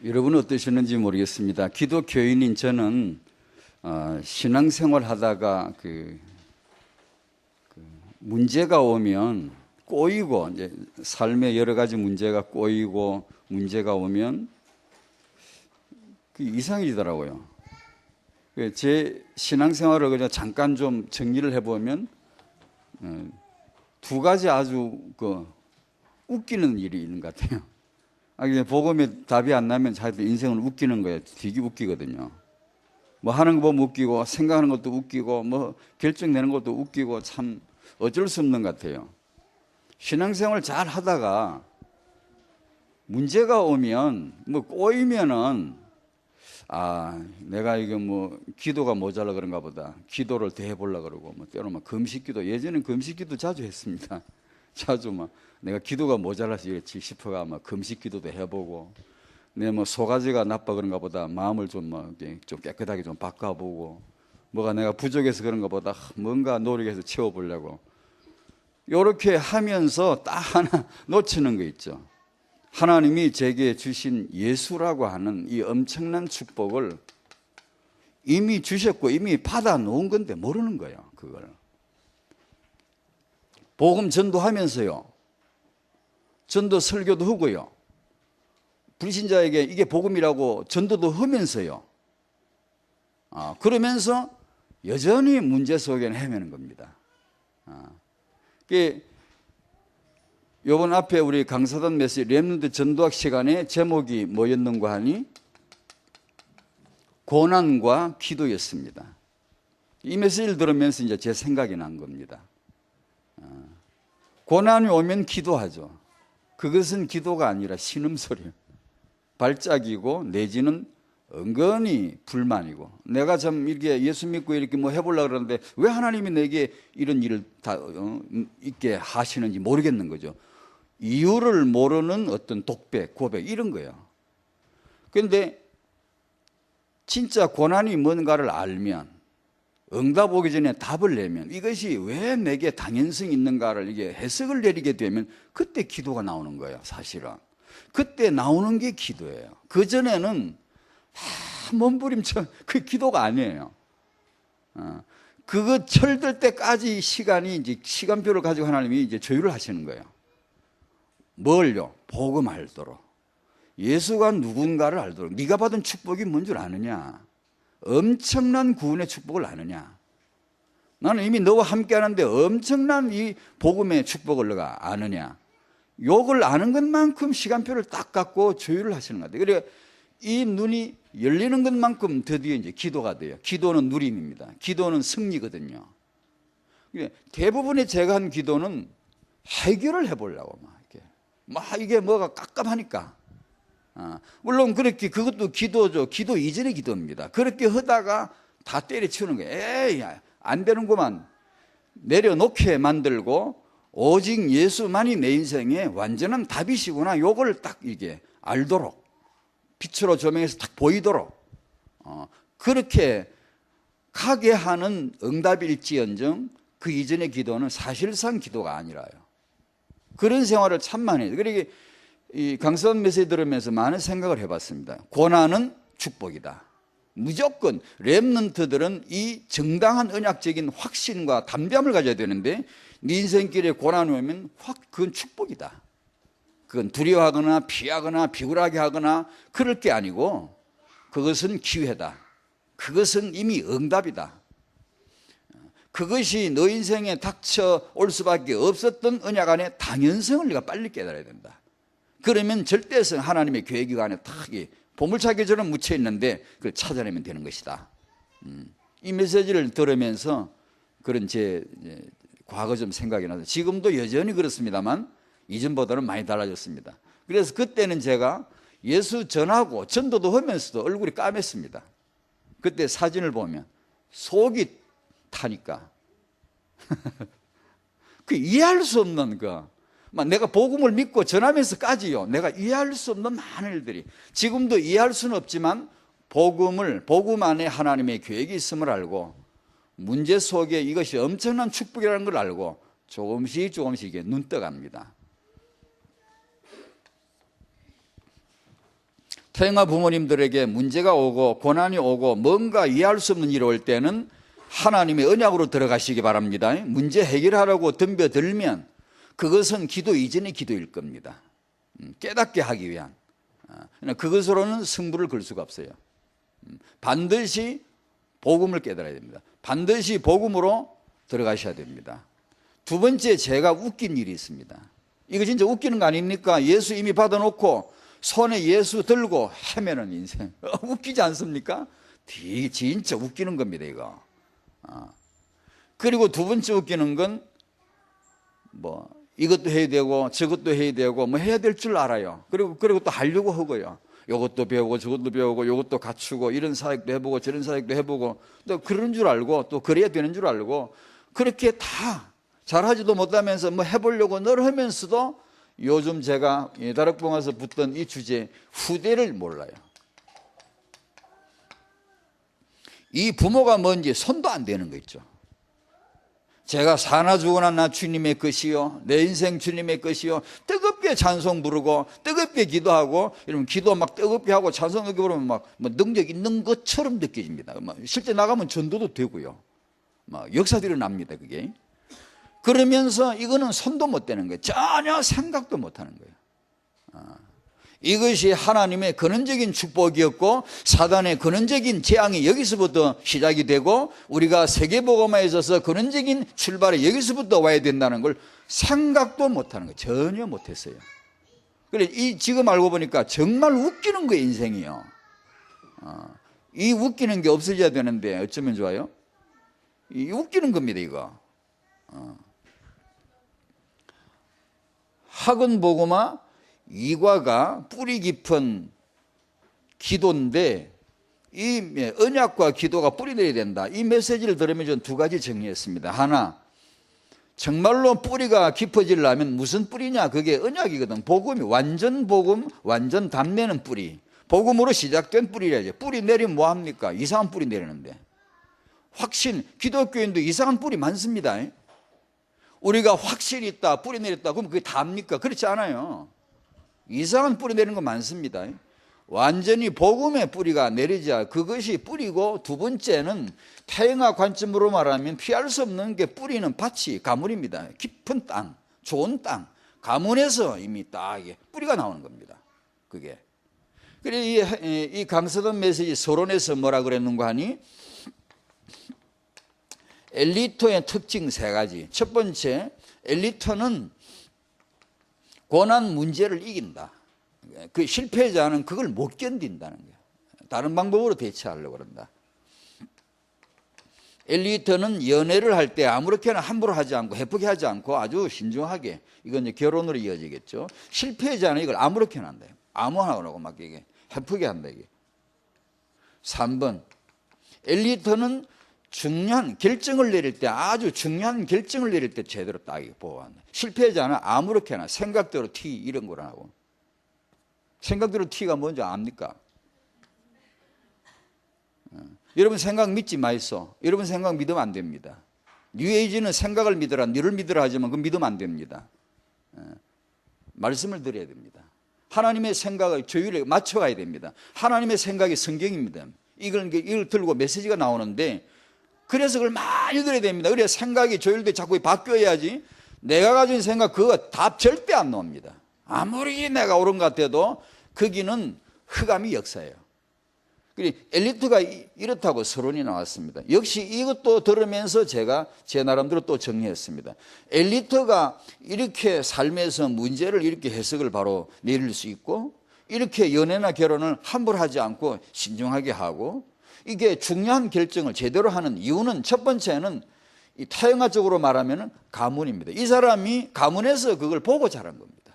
여러분은 어떠셨는지 모르겠습니다. 기독교인인 저는 신앙생활 하다가 문제가 오면 꼬이고, 이제 삶에 여러 가지 문제가 꼬이고 문제가 오면 이상해지더라고요. 제 신앙생활을 그냥 잠깐 좀 정리를 해보면 두 가지 아주 웃기는 일이 있는 것 같아요. 복음에 답이 안 나면 자기들 인생은 웃기는 거예요. 되게 웃기거든요. 뭐 하는 거 보면 웃기고, 생각하는 것도 웃기고, 뭐 결정내는 것도 웃기고, 참 어쩔 수 없는 것 같아요. 신앙생활 잘 하다가 문제가 오면, 뭐 꼬이면은, 내가 이거 뭐 기도가 모자라 그런가 보다. 기도를 더 해보려고 그러고, 뭐 때로는 금식기도, 예전엔 금식기도 자주 했습니다. 자주 내가 기도가 모자라서 이렇지 싶어가 금식기도도 해보고, 내 뭐 소가지가 나빠 그런가 보다 마음을 좀 깨끗하게 좀 바꿔보고, 뭐가 내가 부족해서 그런가 보다 뭔가 노력해서 채워보려고 이렇게 하면서 딱 하나 놓치는 거 있죠. 하나님이 제게 주신 예수라고 하는 이 엄청난 축복을 이미 주셨고 이미 받아 놓은 건데 모르는 거예요. 그걸 복음 전도하면서요, 전도 설교도 하고요, 불신자에게 이게 복음이라고 전도도 하면서요, 그러면서 여전히 문제 속에는 헤매는 겁니다. 요번 앞에 우리 강사단 메시지 렘넌트 전도학 시간에 제목이 뭐였는가 하니 고난과 기도였습니다. 이 메시지를 들으면서 이제 제 생각이 난 겁니다. 고난이 오면 기도하죠. 그것은 기도가 아니라 신음소리예요. 발작이고 내지는 은근히 불만이고, 내가 참 이렇게 예수 믿고 이렇게 뭐 해보려고 그러는데 왜 하나님이 내게 이런 일을 다 있게 하시는지 모르겠는 거죠. 이유를 모르는 어떤 독백, 고백 이런 거예요. 그런데 진짜 고난이 뭔가를 알면, 응답 오기 전에 답을 내면, 이것이 왜 내게 당연성이 있는가를 이게 해석을 내리게 되면 그때 기도가 나오는 거예요. 사실은 그때 나오는 게 기도예요. 그전에는 몸부림쳐, 그 기도가 아니에요. 그거 철들 때까지 시간이 이제 시간표를 가지고 하나님이 이제 조율을 하시는 거예요. 뭘요? 복음 알도록, 예수가 누군가를 알도록. 네가 받은 축복이 뭔 줄 아느냐? 엄청난 구원의 축복을 아느냐? 나는 이미 너와 함께 하는데 엄청난 이 복음의 축복을 너가 아느냐? 요걸 아는 것만큼 시간표를 딱 갖고 조율을 하시는 것 같아요. 그래서 이 눈이 열리는 것만큼 드디어 이제 기도가 돼요. 기도는 누림입니다. 기도는 승리거든요. 대부분의 제가 한 기도는 해결을 해보려고 이게 뭐가 깝깝하니까. 물론 그렇게 그것도 기도죠. 기도 이전의 기도입니다. 그렇게 하다가 다 때려치우는 거예요. 에이, 안 되는구만. 내려놓게 만들고 오직 예수만이 내 인생의 완전한 답이시구나. 요걸 딱 이게 알도록, 빛으로 조명해서 딱 보이도록 그렇게 가게 하는 응답일지언정 그 이전의 기도는 사실상 기도가 아니라요. 그런 생활을 참 많이 해요. 그러니까 이 강선 메시지 들으면서 많은 생각을 해봤습니다. 고난은 축복이다. 무조건 렘넌트들은 이 정당한 언약적인 확신과 담대함을 가져야 되는데, 네 인생길에 고난이 오면 그건 축복이다. 그건 두려워하거나 피하거나 비굴하게 하거나 그럴 게 아니고 그것은 기회다. 그것은 이미 응답이다. 그것이 너 인생에 닥쳐올 수밖에 없었던 언약 안에 당연성을 네가 빨리 깨달아야 된다. 그러면 절대성, 하나님의 계획 안에 딱 보물찾기처럼 묻혀 있는데 그걸 찾아내면 되는 것이다. 이 메시지를 들으면서 그런 제 과거 좀 생각이 나서, 지금도 여전히 그렇습니다만 이전보다는 많이 달라졌습니다. 그래서 그때는 제가 예수 전하고 전도도 하면서도 얼굴이 까맸습니다. 그때 사진을 보면 속이 타니까 그 이해할 수 없는 내가 복음을 믿고 전하면서까지요, 내가 이해할 수 없는 많은 일들이, 지금도 이해할 수는 없지만 복음 안에 하나님의 계획이 있음을 알고 문제 속에 이것이 엄청난 축복이라는 걸 알고 조금씩 이게 눈 떠갑니다. 태영아 부모님들에게 문제가 오고 고난이 오고 뭔가 이해할 수 없는 일이 올 때는 하나님의 언약으로 들어가시기 바랍니다. 문제 해결하라고 덤벼들면 그것은 기도 이전의 기도일 겁니다. 깨닫게 하기 위한. 그것으로는 승부를 걸 수가 없어요. 반드시 복음을 깨달아야 됩니다. 반드시 복음으로 들어가셔야 됩니다. 두 번째, 제가 웃긴 일이 있습니다. 이거 진짜 웃기는 거 아닙니까? 예수 이미 받아놓고 손에 예수 들고 헤매는 인생. 웃기지 않습니까? 진짜 웃기는 겁니다, 이거. 그리고 두 번째 웃기는 건 뭐 이것도 해야 되고 저것도 해야 되고 뭐 해야 될 줄 알아요. 그리고 또 하려고 하고요. 이것도 배우고 저것도 배우고 이것도 갖추고 이런 사역도 해보고 저런 사역도 해보고 또 그런 줄 알고 또 그래야 되는 줄 알고 그렇게 다 잘하지도 못하면서 뭐 해보려고 늘 하면서도 요즘 제가 다락방에서 붙던 이 주제 후대를 몰라요. 이 부모가 뭔지 손도 안 대는 거 있죠. 제가 사나 죽으나 나 주님의 것이요 내 인생 주님의 것이요 뜨겁게 찬송 부르고 뜨겁게 기도하고 이러면 기도 막 뜨겁게 하고 찬송 뜨겁게 부르면 막 뭐 능력 있는 것처럼 느껴집니다. 실제 나가면 전도도 되고요. 막 역사들이 납니다. 그게. 그러면서 이거는 손도 못 대는 거예요. 전혀 생각도 못 하는 거예요. 이것이 하나님의 근원적인 축복이었고 사단의 근원적인 재앙이 여기서부터 시작이 되고 우리가 세계복음화에 있어서 근원적인 출발이 여기서부터 와야 된다는 걸 생각도 못하는 거예요. 전혀 못했어요. 그래 지금 알고 보니까 정말 웃기는 거예요, 인생이요. 이 웃기는 게 없어져야 되는데 어쩌면 좋아요? 이 웃기는 겁니다, 이거. 학원복음화 2과가 뿌리 깊은 기도인데 이 언약과 기도가 뿌리 내야 된다. 이 메시지를 들으면 저는 두 가지 정리했습니다. 하나, 정말로 뿌리가 깊어지려면 무슨 뿌리냐? 그게 언약이거든. 복음이 완전 복음, 완전 담내는 뿌리. 복음으로 시작된 뿌리라죠. 뿌리 내리면 뭐합니까? 이상한 뿌리 내리는데. 확신, 기독교인도 이상한 뿌리 많습니다. 우리가 확신이 있다, 뿌리 내렸다, 그럼 그게 답니까? 그렇지 않아요. 이상한 뿌리 내리는 거 많습니다. 완전히 복음의 뿌리가 내리자 그것이 뿌리고, 두 번째는 태영아 관점으로 말하면 피할 수 없는 게 뿌리는 밭이 가문입니다. 깊은 땅, 좋은 땅, 가문에서 이미 딱 뿌리가 나오는 겁니다. 그게. 그래 이 강서던 메시지 서론에서 뭐라 그랬는가 하니 엘리트의 특징 세 가지. 첫 번째, 엘리트는 고난 문제를 이긴다. 그 실패자는 그걸 못 견딘다는 거예요. 다른 방법으로 대처하려고 그런다. 엘리트는 연애를 할 때 아무렇게나 함부로 하지 않고 해프게 하지 않고 아주 신중하게, 이건 이제 결혼으로 이어지겠죠. 실패자는 이걸 아무렇게나 한다. 아무하나 그러고 막 이게 해프게 한다. 이게. 3번, 엘리트는 중요한 결정을 내릴 때, 아주 중요한 결정을 내릴 때 제대로 딱 보호한다. 실패자는 아무렇게나 생각대로 티 이런 걸 하고. 생각대로 티가 뭔지 압니까? 여러분 생각 믿지 마이소. 여러분 생각 믿으면 안 됩니다. 뉴에이지는 생각을 믿으라, 너를 믿으라 하지만 그건 믿으면 안 됩니다. 말씀을 드려야 됩니다. 하나님의 생각을 조율에 맞춰가야 됩니다. 하나님의 생각이 성경입니다. 이걸 들고 메시지가 나오는데, 그래서 그걸 많이 들어야 됩니다. 그래야 생각이 조율돼 자꾸 바뀌어야지. 내가 가진 생각 그거 답 절대 안 나옵니다. 아무리 내가 옳은 것 같아도 거기는 흑암이 역사예요. 그리고 엘리트가 이렇다고 서론이 나왔습니다. 역시 이것도 들으면서 제가 제 나름대로 또 정리했습니다. 엘리트가 이렇게 삶에서 문제를 이렇게 해석을 바로 내릴 수 있고, 이렇게 연애나 결혼을 함부로 하지 않고 신중하게 하고, 이게 중요한 결정을 제대로 하는 이유는, 첫 번째는 이 타영화적으로 말하면 가문입니다. 이 사람이 가문에서 그걸 보고 자란 겁니다.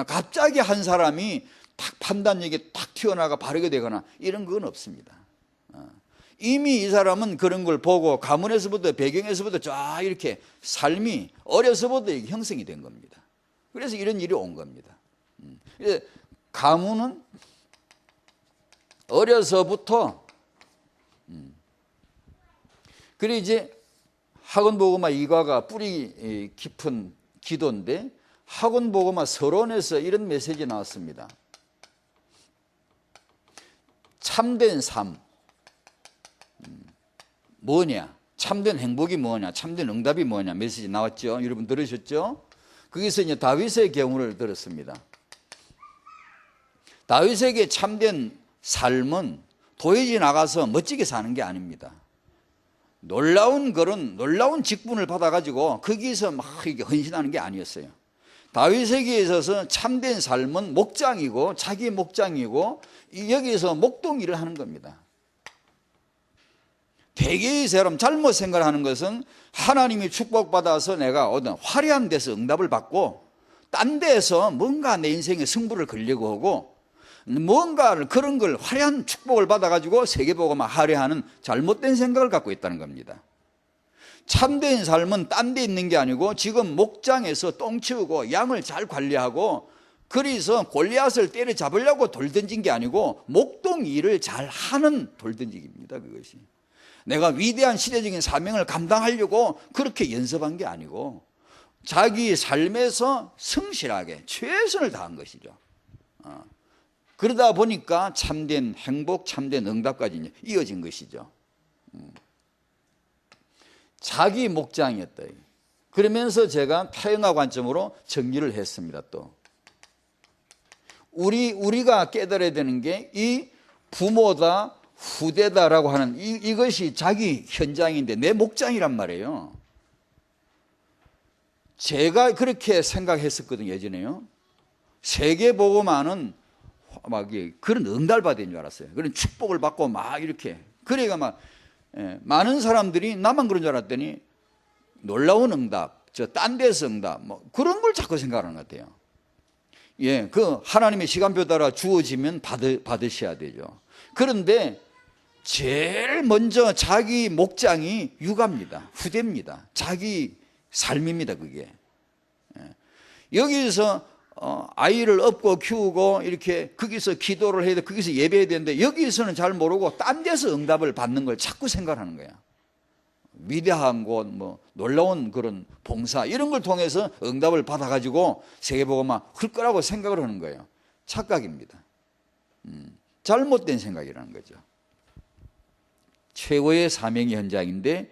갑자기 한 사람이 딱 판단력이 딱 튀어나가 바르게 되거나 이런 건 없습니다. 이미 이 사람은 그런 걸 보고 가문에서부터, 배경에서부터 쫙 이렇게 삶이 어려서부터 형성이 된 겁니다. 그래서 이런 일이 온 겁니다. 가문은 어려서부터, 그리고 이제 학원복음화 2과가 뿌리 깊은 기도인데, 학원복음화 서론에서 이런 메시지 나왔습니다. 참된 삶 뭐냐? 참된 행복이 뭐냐? 참된 응답이 뭐냐? 메시지 나왔죠? 여러분 들으셨죠? 거기서 이제 다윗의 경우를 들었습니다. 다윗에게 참된 삶은 도회지 나가서 멋지게 사는 게 아닙니다. 놀라운 직분을 받아가지고 거기서 막 이렇게 헌신하는 게 아니었어요. 다윗에게 있어서 참된 삶은 목장이고 자기 목장이고 여기서 목동 일을 하는 겁니다. 대개의 사람 잘못 생각하는 것은 하나님이 축복받아서 내가 어떤 화려한 데서 응답을 받고 딴 데서 뭔가 내 인생에 승부를 걸려고 하고 뭔가를 그런 걸 화려한 축복을 받아가지고 세계보고만 하려 하는 잘못된 생각을 갖고 있다는 겁니다. 참된 삶은 딴 데 있는 게 아니고 지금 목장에서 똥 치우고 양을 잘 관리하고 그래서 골리앗을 때려잡으려고 돌 던진 게 아니고 목동 일을 잘 하는 돌 던지기입니다. 그것이 내가 위대한 시대적인 사명을 감당하려고 그렇게 연습한 게 아니고 자기 삶에서 성실하게 최선을 다한 것이죠. 그러다 보니까 참된 행복, 참된 응답까지 이어진 것이죠. 자기 목장이었다. 그러면서 제가 타영화 관점으로 정리를 했습니다. 또 우리가 깨달아야 되는 게 이 부모다 후대다라고 하는 이것이 자기 현장인데 내 목장이란 말이에요. 제가 그렇게 생각했었거든요. 예전에요. 세계보고만은 막 그런 응답을 받은 줄 알았어요. 그런 축복을 받고 막 이렇게 그래가 막 많은 사람들이 나만 그런 줄 알았더니 놀라운 응답, 저 딴 데서 응답, 뭐 그런 걸 자꾸 생각하는 것 같아요. 예, 그 하나님의 시간표 따라 주어지면 받으셔야 되죠. 그런데 제일 먼저 자기 목장이 육아입니다. 후대입니다. 자기 삶입니다. 그게 여기서 아이를 업고 키우고 이렇게 거기서 기도를 해야 돼, 거기서 예배해야 되는데 여기서는 잘 모르고 딴 데서 응답을 받는 걸 자꾸 생각하는 거야. 위대한 곳, 뭐 놀라운 그런 봉사 이런 걸 통해서 응답을 받아가지고 세계보고만 흘 거라고 생각을 하는 거예요. 착각입니다. 잘못된 생각이라는 거죠. 최고의 사명의 현장인데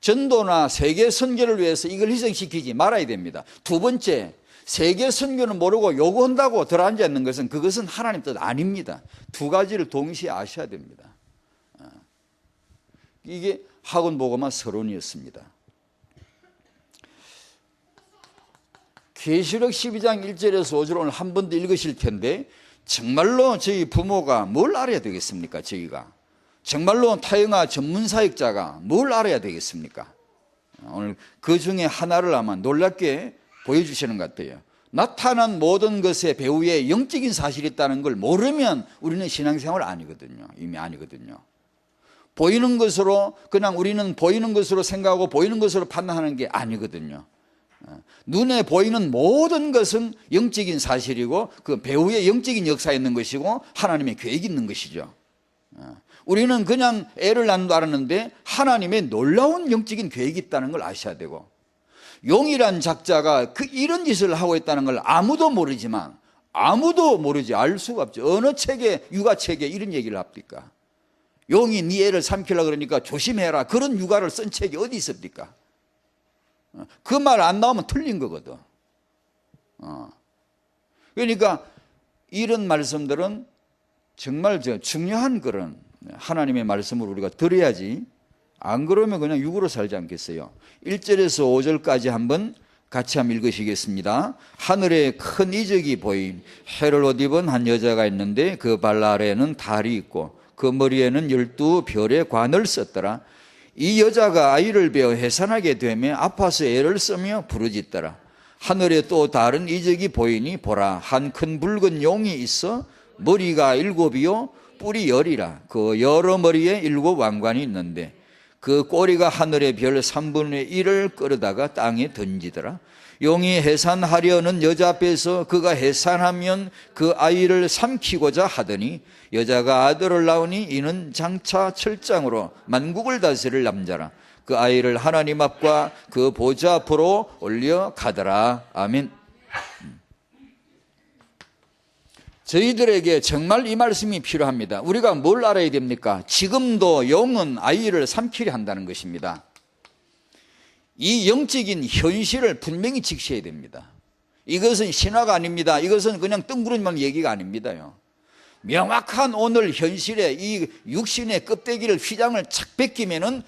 전도나 세계 선교를 위해서 이걸 희생시키지 말아야 됩니다. 두 번째, 세계 선교는 모르고 요구한다고 들어앉아 있는 것은 그것은 하나님 뜻 아닙니다. 두 가지를 동시에 아셔야 됩니다. 이게 학원보고만 서론이었습니다. 계시록 12장 1절에서 5절 오늘 한 번 더 읽으실 텐데 정말로 저희 부모가 뭘 알아야 되겠습니까? 저희가 정말로 타영아 전문 사역자가 뭘 알아야 되겠습니까? 오늘 그 중에 하나를 아마 놀랍게 보여주시는 것 같아요. 나타난 모든 것의 배후에 영적인 사실이 있다는 걸 모르면 우리는 신앙생활 아니거든요. 이미 아니거든요. 보이는 것으로 그냥 우리는 보이는 것으로 생각하고 보이는 것으로 판단하는 게 아니거든요. 눈에 보이는 모든 것은 영적인 사실이고 그 배후에 영적인 역사가 있는 것이고 하나님의 계획이 있는 것이죠. 우리는 그냥 애를 낳는다 알았는데 하나님의 놀라운 영적인 계획이 있다는 걸 아셔야 되고 용이란 작자가 이런 짓을 하고 있다는 걸 아무도 모르지만 아무도 모르지 알 수가 없죠. 어느 책에 육아책에 이런 얘기를 합니까? 용이 네 애를 삼키려고 그러니까 조심해라 그런 육아를 쓴 책이 어디 있습니까? 그 말 안 나오면 틀린 거거든. 그러니까 이런 말씀들은 정말 중요한 그런 하나님의 말씀을 우리가 들어야지 안 그러면 그냥 육으로 살지 않겠어요. 1절에서 5절까지 한번 같이 한번 읽으시겠습니다. 하늘에 큰 이적이 보인 해를 옷 입은 한 여자가 있는데 그 발 아래에는 달이 있고 그 머리에는 12별의 관을 썼더라. 이 여자가 아이를 베어 해산하게 되며 아파서 애를 쓰며 부르짖더라. 하늘에 또 다른 이적이 보이니 보라 한 큰 붉은 용이 있어 머리가 7이요 뿔이 10이라. 그 여러 머리에 7 왕관이 있는데 그 꼬리가 하늘의 별 3분의 1을 끌어다가 땅에 던지더라. 용이 해산하려는 여자 앞에서 그가 해산하면 그 아이를 삼키고자 하더니 여자가 아들을 낳으니 이는 장차 철장으로 만국을 다스릴 남자라. 그 아이를 하나님 앞과 그 보좌 앞으로 올려가더라. 아멘. 저희들에게 정말 이 말씀이 필요합니다. 우리가 뭘 알아야 됩니까? 지금도 영은 아이를 삼키려 한다는 것입니다. 이 영적인 현실을 분명히 직시해야 됩니다. 이것은 신화가 아닙니다. 이것은 그냥 뜬구름만 얘기가 아닙니다요. 명확한 오늘 현실에 이 육신의 껍데기를 휘장을 착 벗기면은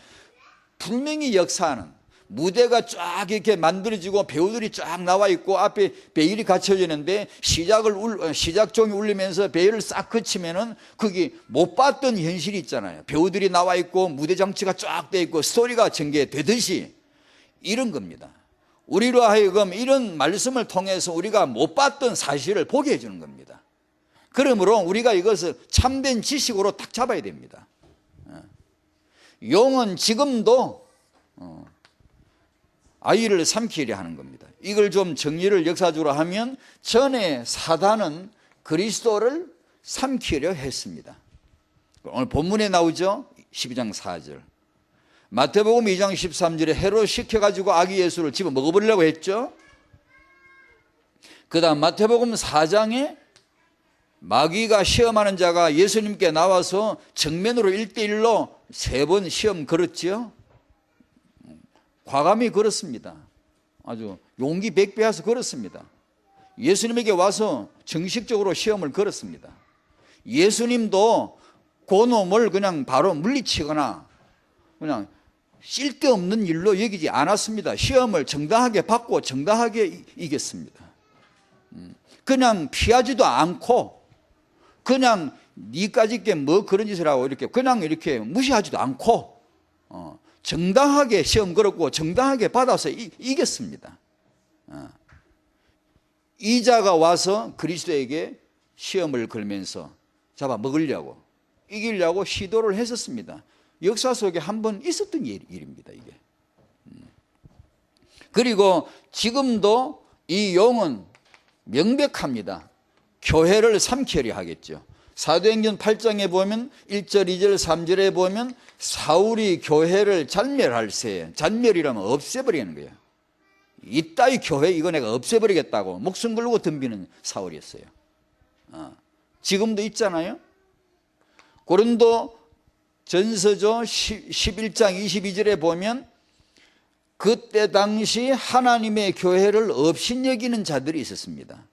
분명히 역사하는, 무대가 쫙 이렇게 만들어지고 배우들이 쫙 나와 있고 앞에 베일이 갖춰지는데 시작종이 울리면서 베일을 싹 거치면은 거기 못 봤던 현실이 있잖아요. 배우들이 나와 있고 무대 장치가 쫙 돼 있고 스토리가 전개되듯이 이런 겁니다. 우리로 하여금 이런 말씀을 통해서 우리가 못 봤던 사실을 보게 해주는 겁니다. 그러므로 우리가 이것을 참된 지식으로 딱 잡아야 됩니다. 용은 지금도 아이를 삼키려 하는 겁니다. 이걸 좀 정리를 역사적으로 하면 전에 사단은 그리스도를 삼키려 했습니다. 오늘 본문에 나오죠. 12장 4절. 마태복음 2장 13절에 해로 시켜가지고 아기 예수를 집어 먹어버리려고 했죠. 그 다음 마태복음 4장에 마귀가 시험하는 자가 예수님께 나와서 정면으로 1대1로 3번 시험 걸었죠. 과감히 걸었습니다. 아주 용기 백배해서 걸었습니다. 예수님에게 와서 정식적으로 시험을 걸었습니다. 예수님도 그놈을 그냥 바로 물리치거나 그냥 쓸데없는 일로 여기지 않았습니다. 시험을 정당하게 받고 정당하게 이겼습니다. 그냥 피하지도 않고 그냥 니까짓 게 뭐 그런 짓을 하고 이렇게 그냥 이렇게 무시하지도 않고 정당하게 시험 걸었고 정당하게 받아서 이겼습니다. 이자가 와서 그리스도에게 시험을 걸면서 잡아 먹으려고 이기려고 시도를 했었습니다. 역사 속에 한 번 있었던 일입니다. 이게. 그리고 지금도 이 용은 명백합니다. 교회를 삼키려 하겠죠. 사도행전 8장에 보면 1절, 2절, 3절에 보면 사울이 교회를 잔멸할세, 잔멸이라면 없애버리는 거예요. 이따위 교회 이거 내가 없애버리겠다고 목숨 걸고 덤비는 사울이었어요. 지금도 있잖아요. 고린도 전서죠 11장 22절에 보면 그때 당시 하나님의 교회를 업신여기는 자들이 있었습니다.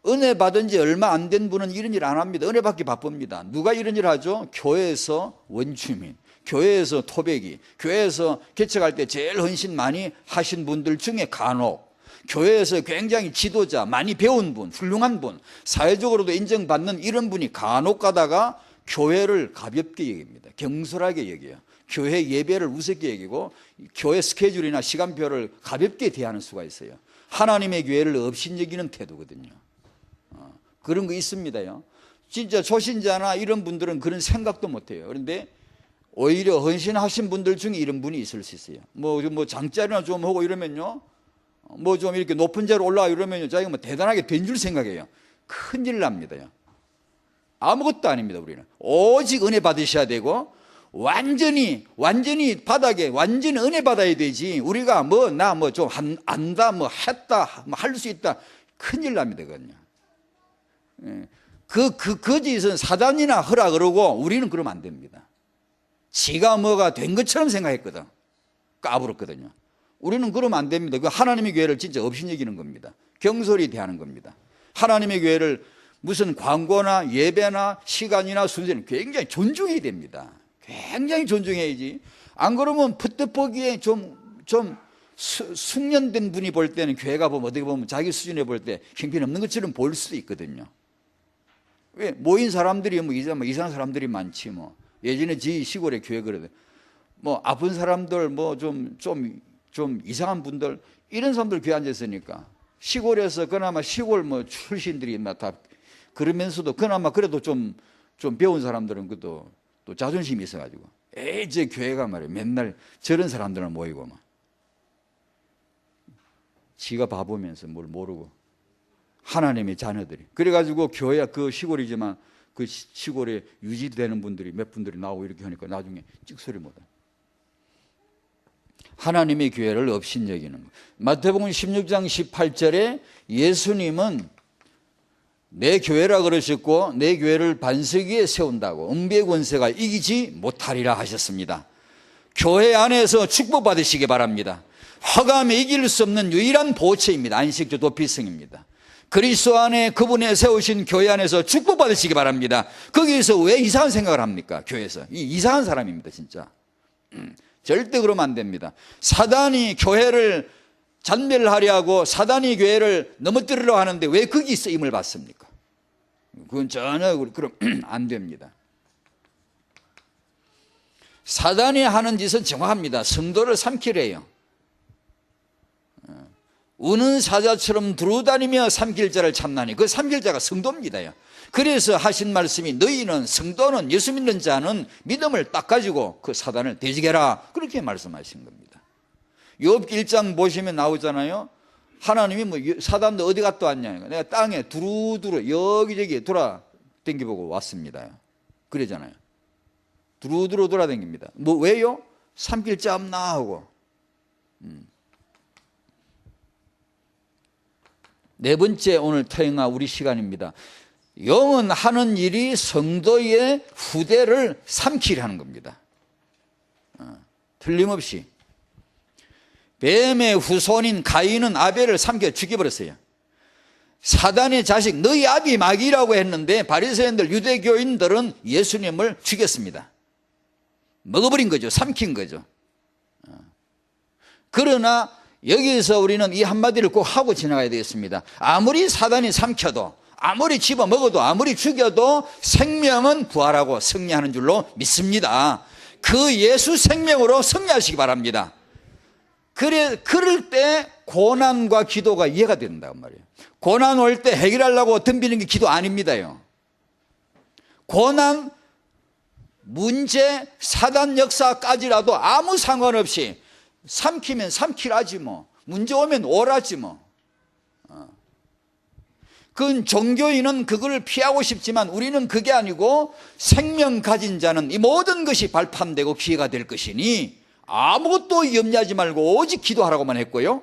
은혜 받은 지 얼마 안 된 분은 이런 일 안 합니다. 은혜 받기 바쁩니다. 누가 이런 일 하죠? 교회에서 원주민, 교회에서 토백이, 교회에서 개척할 때 제일 헌신 많이 하신 분들 중에 간혹, 교회에서 굉장히 지도자, 많이 배운 분, 훌륭한 분, 사회적으로도 인정받는 이런 분이 간혹 가다가 교회를 가볍게 여깁니다. 경솔하게 여겨요. 교회 예배를 우습게 여기고 교회 스케줄이나 시간표를 가볍게 대하는 수가 있어요. 하나님의 교회를 업신여기는 태도거든요. 그런 거 있습니다요. 진짜 초신자나 이런 분들은 그런 생각도 못해요. 그런데 오히려 헌신하신 분들 중에 이런 분이 있을 수 있어요. 뭐 장자리나 좀 하고 이러면요, 뭐 좀 이렇게 높은 자리로 올라가 이러면요, 자기가 뭐 대단하게 된 줄 생각해요. 큰일 납니다요. 아무것도 아닙니다. 우리는 오직 은혜 받으셔야 되고 완전히 바닥에 완전히 은혜 받아야 되지. 우리가 나 좀 안다, 했다, 할 수 있다, 큰일 납니다. 그건요. 그 짓은 사단이나 하라 그러고 우리는 그러면 안 됩니다. 지가 뭐가 된 것처럼 생각했거든. 까불었거든요. 우리는 그러면 안 됩니다. 그 하나님의 교회를 진짜 업신여기는 겁니다. 경솔히 대하는 겁니다. 하나님의 교회를 무슨 광고나 예배나 시간이나 순서는 굉장히 존중해야 됩니다. 굉장히 존중해야지. 안 그러면 풋듯 보기에 좀 숙련된 분이 볼 때는 교회가 보면 어떻게 보면 자기 수준에 볼 때 형편없는 것처럼 보일 수도 있거든요. 왜? 모인 사람들이 이상한 사람들이 많지 뭐. 예전에 지 시골에 교회 그러대. 아픈 사람들 좀 이상한 분들 이런 사람들 교회 앉아 있으니까 시골에서 그나마 시골 출신들이 다 그러면서도 그나마 그래도 좀 배운 사람들은 또 자존심이 있어가지고 제 교회가 말이에요. 맨날 저런 사람들은 모이고 막 지가 바보면서 뭘 모르고 하나님의 자녀들이 그래가지고 교회야 그 시골이지만 그 시골에 유지되는 분들이 몇 분들이 나오고 이렇게 하니까 나중에 찍소리 못해. 하나님의 교회를 업신여기는 거. 마태복음 16장 18절에 예수님은 내 교회라 그러셨고 내 교회를 반석 위에 세운다고 음부의 권세가 이기지 못하리라 하셨습니다. 교회 안에서 축복받으시기 바랍니다. 허감에 이길 수 없는 유일한 보체입니다. 안식주 도피성입니다. 그리스도 안에 그분의 세우신 교회 안에서 축복받으시기 바랍니다. 거기에서 왜 이상한 생각을 합니까? 교회에서 이상한 사람입니다. 진짜 절대 그러면 안 됩니다. 사단이 교회를 잔멸하려 하고 사단이 교회를 넘어뜨리려 하는데 왜 거기 쓰임을 받습니까? 그건 전혀 그럼 안 됩니다. 사단이 하는 짓은 정확합니다. 성도를 삼키래요. 우는 사자처럼 두루다니며 삼킬 자를 참나니, 그 삼킬 자가 성도입니다. 그래서 하신 말씀이 너희는, 성도는, 예수 믿는 자는 믿음을 딱 가지고 그 사단을 대적해라, 그렇게 말씀하신 겁니다. 욥기 1장 보시면 나오잖아요. 하나님이 뭐 사단도 어디 갔다 왔냐, 내가 땅에 두루두루 여기저기 돌아다니보고 왔습니다, 그러잖아요. 두루두루 돌아다닙니다. 뭐 왜요? 삼킬 자 없나 하고. 네 번째 오늘 토행아 우리 시간입니다. 영은 하는 일이 성도의 후대를 삼키려 하는 겁니다. 틀림없이. 뱀의 후손인 가인은 아벨을 삼켜 죽여버렸어요. 사단의 자식 너희 아비 마귀라고 했는데 바리새인들, 유대교인들은 예수님을 죽였습니다. 먹어버린 거죠. 삼킨 거죠. 그러나 여기서 우리는 이 한마디를 꼭 하고 지나가야 되겠습니다. 아무리 사단이 삼켜도, 아무리 집어먹어도, 아무리 죽여도 생명은 부활하고 승리하는 줄로 믿습니다. 그 예수 생명으로 승리하시기 바랍니다. 그럴 때 고난과 기도가 이해가 된단 말이에요. 고난 올 때 해결하려고 덤비는 게 기도 아닙니다요. 고난, 문제, 사단 역사까지라도 아무 상관없이 삼키면 삼키라지 뭐, 문제 오면 오라지 뭐. 그건 종교인은 그걸 피하고 싶지만 우리는 그게 아니고 생명 가진 자는 이 모든 것이 발판되고 기회가 될 것이니 아무것도 염려하지 말고 오직 기도하라고만 했고요.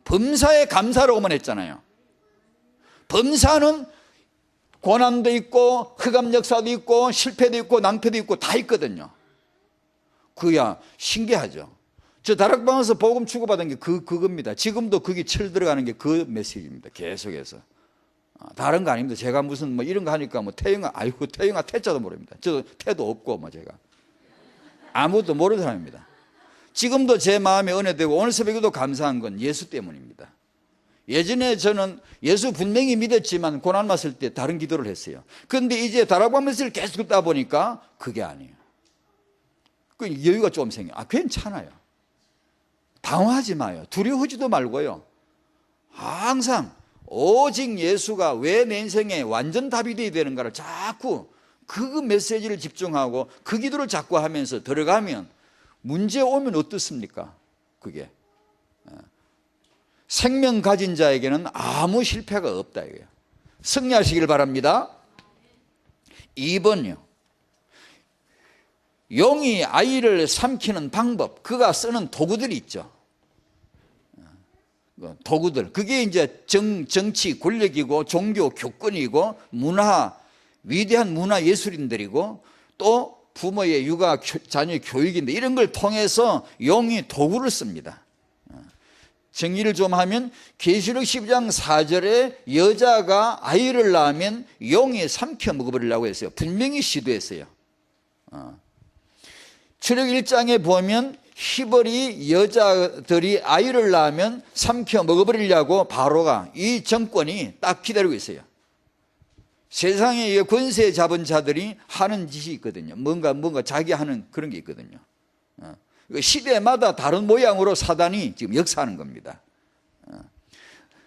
범사에 감사라고만 했잖아요. 범사는 고난도 있고 흑암 역사도 있고 실패도 있고 낭패도 있고 다 있거든요. 그야 신기하죠. 저 다락방에서 복음 주고받은 게 그겁니다. 지금도 그게 철 들어가는 게 그 메시지입니다. 계속해서. 다른 거 아닙니다. 제가 무슨 뭐 이런 거 하니까 뭐 태영아, 아이고 태영아 태자도 모릅니다. 저 태도 없고 뭐 제가 아무것도 모르는 사람입니다. 지금도 제 마음에 은혜되고 오늘 새벽에도 감사한 건 예수 때문입니다. 예전에 저는 예수 분명히 믿었지만 고난 왔을 때 다른 기도를 했어요. 그런데 이제 다락방 메시지를 계속 듣다 보니까 그게 아니에요. 그 여유가 좀 생겨요. 괜찮아요. 당황하지 마요. 두려워하지도 말고요. 항상 오직 예수가 왜 내 인생에 완전 답이 되어야 되는가를 자꾸 그 메시지를 집중하고 그 기도를 자꾸 하면서 들어가면 문제 오면 어떻습니까? 그게 생명 가진 자에게는 아무 실패가 없다 이거예요. 승리하시길 바랍니다. 2번요. 용이 아이를 삼키는 방법, 그가 쓰는 도구들이 있죠. 도구들. 그게 이제 정치 권력이고 종교 교권이고 문화, 위대한 문화 예술인들이고 또 부모의 육아, 자녀의 교육인데 이런 걸 통해서 용이 도구를 씁니다. 정리를 좀 하면 계시록 12장 4절에 여자가 아이를 낳으면 용이 삼켜 먹어버리려고 했어요. 분명히 시도했어요. 출애굽 1장에 보면 히브리 여자들이 아이를 낳으면 삼켜 먹어버리려고 바로가, 이 정권이 딱 기다리고 있어요. 세상에 권세 잡은 자들이 하는 짓이 있거든요. 뭔가 자기 하는 그런 게 있거든요. 시대마다 다른 모양으로 사단이 지금 역사하는 겁니다.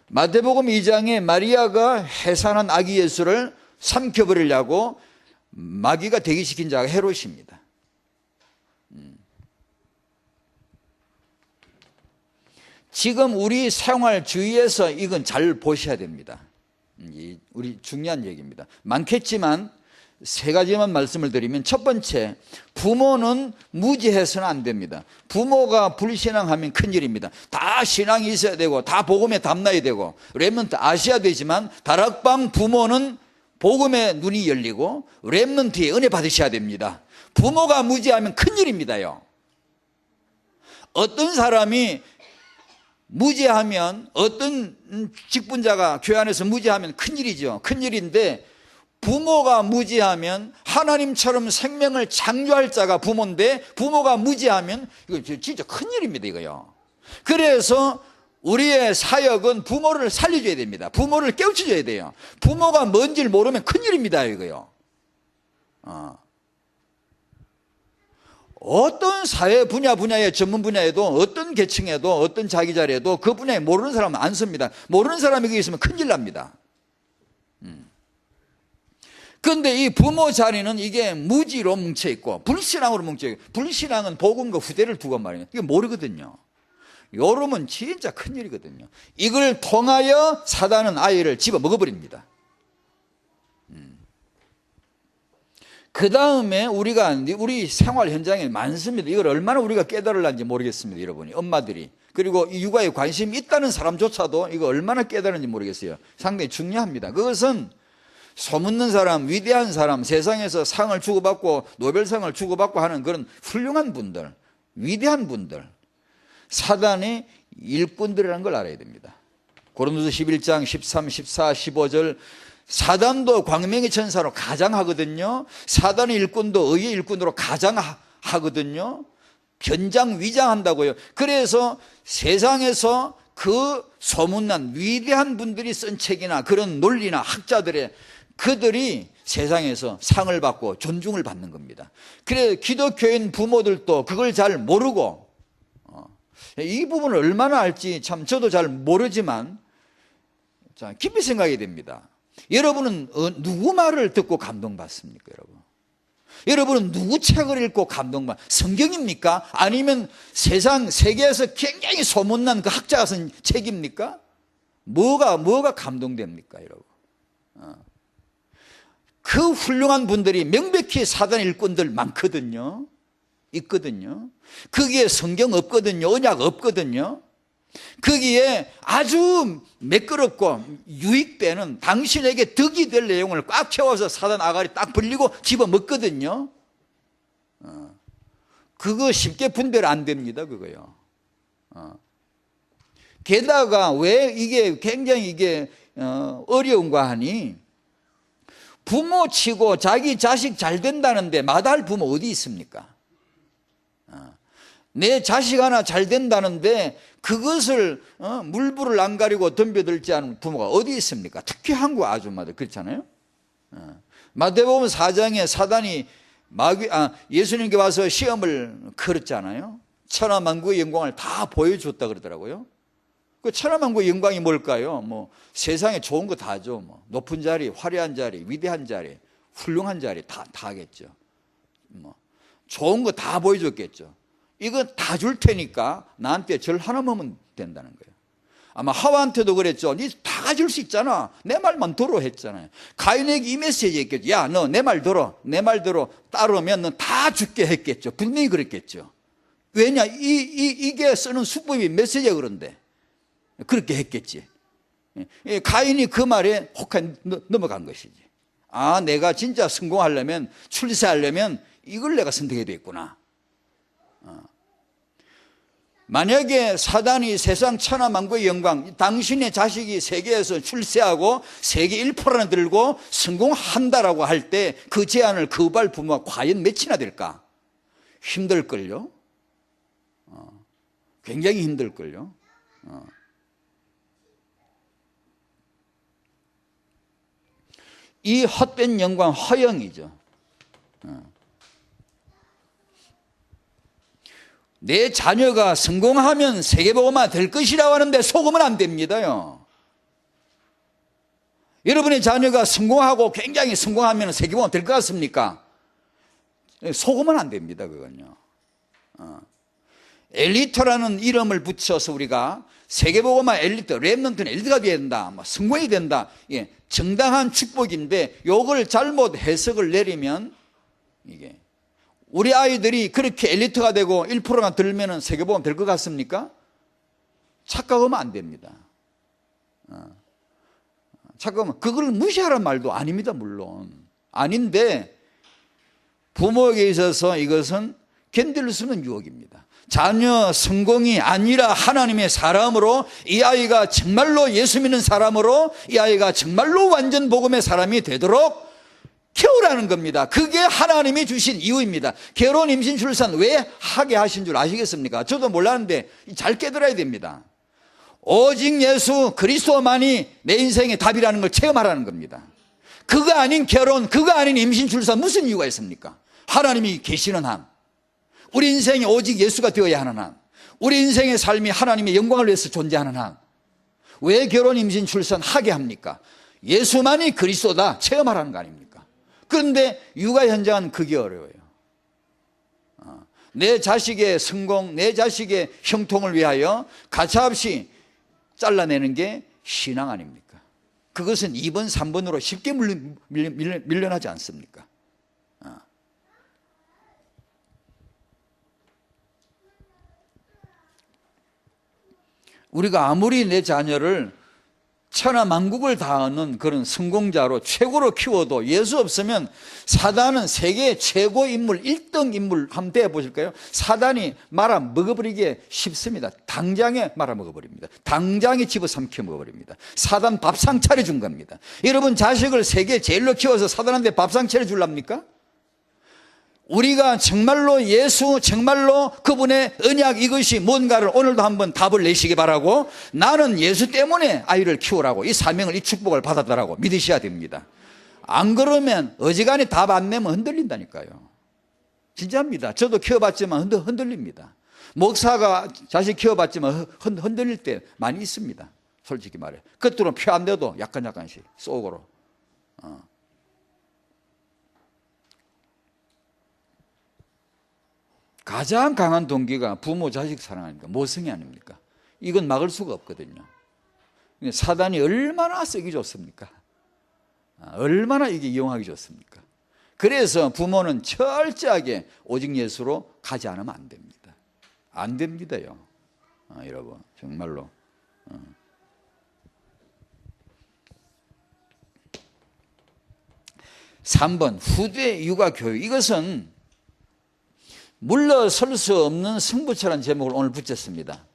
마태복음 2장에 마리아가 해산한 아기 예수를 삼켜버리려고 마귀가 대기시킨 자가 헤롯입니다. 지금 우리 생활 주위에서 이건 잘 보셔야 됩니다. 우리 중요한 얘기입니다. 많겠지만 세 가지만 말씀을 드리면, 첫 번째, 부모는 무지해서는 안 됩니다. 부모가 불신앙하면 큰일입니다. 다 신앙이 있어야 되고 다 복음에 담나야 되고 렘넌트 아셔야 되지만, 다락방 부모는 복음에 눈이 열리고 렘넌트의 은혜 받으셔야 됩니다. 부모가 무지하면 큰일입니다요. 어떤 사람이 무지하면, 어떤 직분자가 교회 안에서 무지하면 큰일이죠. 큰일인데, 부모가 무지하면, 하나님처럼 생명을 창조할 자가 부모인데 부모가 무지하면 이거 진짜 큰일입니다, 이거요. 그래서 우리의 사역은 부모를 살려줘야 됩니다. 부모를 깨우쳐줘야 돼요. 부모가 뭔지를 모르면 큰일입니다, 이거요. 어떤 사회 분야의 전문 분야에도, 어떤 계층에도, 어떤 자기 자리에도 그 분야에 모르는 사람은 안 씁니다. 모르는 사람이 거기 있으면 큰일 납니다. 그런데 이 부모 자리는 이게 무지로 뭉쳐있고 불신앙으로 뭉쳐있고, 불신앙은 복음과 후대를 두고 말이에요. 이게 모르거든요. 요러면 진짜 큰일이거든요. 이걸 통하여 사단은 아이를 집어 먹어버립니다. 그 다음에 우리 생활 현장에 많습니다. 이걸 얼마나 우리가 깨달으려는지 모르겠습니다, 여러분이. 엄마들이. 그리고 이 육아에 관심이 있다는 사람조차도 이거 얼마나 깨달은지 모르겠어요. 상당히 중요합니다. 그것은 소문난 사람, 위대한 사람, 세상에서 상을 주고받고 노벨상을 주고받고 하는 그런 훌륭한 분들, 위대한 분들, 사단의 일꾼들이라는 걸 알아야 됩니다. 고린도서 11장 13, 14, 15절, 사단도 광명의 천사로 가장하거든요. 사단의 일꾼도 의의 일꾼으로 가장하거든요. 변장, 위장한다고요. 그래서 세상에서 그 소문난 위대한 분들이 쓴 책이나 그런 논리나 학자들의, 그들이 세상에서 상을 받고 존중을 받는 겁니다. 그래서 기독교인 부모들도 그걸 잘 모르고, 이 부분을 얼마나 알지 참 저도 잘 모르지만, 자, 깊이 생각해야 됩니다. 여러분은 누구 말을 듣고 감동받습니까, 여러분? 여러분은 누구 책을 읽고 감동받? 성경입니까? 아니면 세계에서 굉장히 소문난 그 학자가 쓴 책입니까? 뭐가 감동됩니까, 여러분? 그 훌륭한 분들이 명백히 사단 일꾼들 많거든요. 있거든요. 거기에 성경 없거든요. 언약 없거든요. 거기에 아주 매끄럽고 유익되는, 당신에게 덕이 될 내용을 꽉 채워서 사단 아가리 딱 벌리고 집어먹거든요. 그거 쉽게 분별 안 됩니다, 그거요. 게다가 왜 이게 굉장히 어려운가 하니, 부모 치고 자기 자식 잘 된다는데 마다할 부모 어디 있습니까? 내 자식 하나 잘 된다는데 그것을 물불을 안 가리고 덤벼들지 않은 부모가 어디 있습니까? 특히 한국 아줌마들 그렇잖아요. 마태복음 4장에 사단이 예수님께 와서 시험을 걸었잖아요. 천하만국의 영광을 다 보여줬다 그러더라고요. 그 천하만국의 영광이 뭘까요? 뭐 세상에 좋은 거 다죠. 뭐 높은 자리, 화려한 자리, 위대한 자리, 훌륭한 자리 다 하겠죠. 뭐 좋은 거 다 보여줬겠죠. 이거 다 줄 테니까 나한테 절 하나만 하면 된다는 거예요. 아마 하와한테도 그랬죠. 니 다 가질 수 있잖아. 내 말만 들어 했잖아요. 가인에게 이 메시지 했겠죠. 야, 너 내 말 들어. 내 말대로 따르면 너 다 죽게 했겠죠. 분명히 그랬겠죠. 왜냐? 이게 쓰는 수법이 메시지가 그런데. 그렇게 했겠지. 가인이 그 말에 혹한 넘어간 것이지. 아, 내가 진짜 성공하려면, 출세하려면 이걸 내가 선택해야 되겠구나. 만약에 사단이 세상 천하만국의 영광, 당신의 자식이 세계에서 출세하고 세계 1%나 들고 성공한다라고 할 때 그 제안을 거부할 부모가 과연 몇이나 될까? 힘들걸요. 굉장히 힘들걸요. 이 헛된 영광 허영이죠. 내 자녀가 성공하면 세계복음화 될 것이라고 하는데 속으면 안 됩니다요. 여러분의 자녀가 성공하고 굉장히 성공하면 세계복음화 될 것 같습니까? 속으면 안 됩니다, 그건요. 엘리트라는 이름을 붙여서 우리가 세계복음화 엘리트, 렘넌트 엘리트가 돼야 된다, 성공이 된다. 예, 정당한 축복인데 요걸 잘못 해석을 내리면 이게 우리 아이들이 그렇게 엘리트가 되고 1%가 들면 세계복음 될 것 같습니까? 착각하면 안 됩니다. 착각하면 그걸 무시하란 말도 아닙니다. 물론 아닌데 부모에게 있어서 이것은 견딜 수 있는 유혹입니다. 자녀 성공이 아니라 하나님의 사람으로, 이 아이가 정말로 예수 믿는 사람으로, 이 아이가 정말로 완전 복음의 사람이 되도록 키우라는 겁니다. 그게 하나님이 주신 이유입니다. 결혼, 임신, 출산 왜 하게 하신 줄 아시겠습니까? 저도 몰랐는데 잘 깨달아야 됩니다. 오직 예수 그리스도만이 내 인생의 답이라는 걸 체험하라는 겁니다. 그거 아닌 결혼, 그거 아닌 임신, 출산 무슨 이유가 있습니까? 하나님이 계시는 한, 우리 인생이 오직 예수가 되어야 하는 한, 우리 인생의 삶이 하나님의 영광을 위해서 존재하는 한, 왜 결혼, 임신, 출산 하게 합니까? 예수만이 그리스도다 체험하라는 거 아닙니까? 그런데 육아 현장은 그게 어려워요. 내 자식의 성공, 내 자식의 형통을 위하여 가차없이 잘라내는 게 신앙 아닙니까? 그것은 2번, 3번으로 쉽게 밀려나지 않습니까? 우리가 아무리 내 자녀를 천하만국을 다하는 그런 성공자로 최고로 키워도 예수 없으면 사단은 세계 최고 인물, 1등 인물 한번 대해보실까요? 사단이 말아 먹어버리기에 쉽습니다. 당장에 말아 먹어버립니다. 당장에 집어삼켜 먹어버립니다. 사단 밥상 차려준 겁니다. 여러분 자식을 세계 제일로 키워서 사단한테 밥상 차려줄랍니까? 우리가 정말로 예수, 정말로 그분의 언약, 이것이 뭔가를 오늘도 한번 답을 내시기 바라고, 나는 예수 때문에 아이를 키우라고, 이 사명을, 이 축복을 받았다라고 믿으셔야 됩니다. 안 그러면 어지간히 답 안 내면 흔들린다니까요. 진짜입니다. 저도 키워봤지만 흔들립니다. 목사가 자식 키워봤지만 흔들릴 때 많이 있습니다. 솔직히 말해. 겉으로 표 안 내도 약간씩 속으로. 가장 강한 동기가 부모 자식 사랑 아닙니까? 모성이 아닙니까? 이건 막을 수가 없거든요. 사단이 얼마나 쓰기 좋습니까? 얼마나 이게 이용하기 좋습니까? 그래서 부모는 철저하게 오직 예수로 가지 않으면 안 됩니다. 안 됩니다요. 여러분 정말로. 3번 후대 육아 교육. 이것은 물러설 수 없는 승부처라는 제목을 오늘 붙였습니다.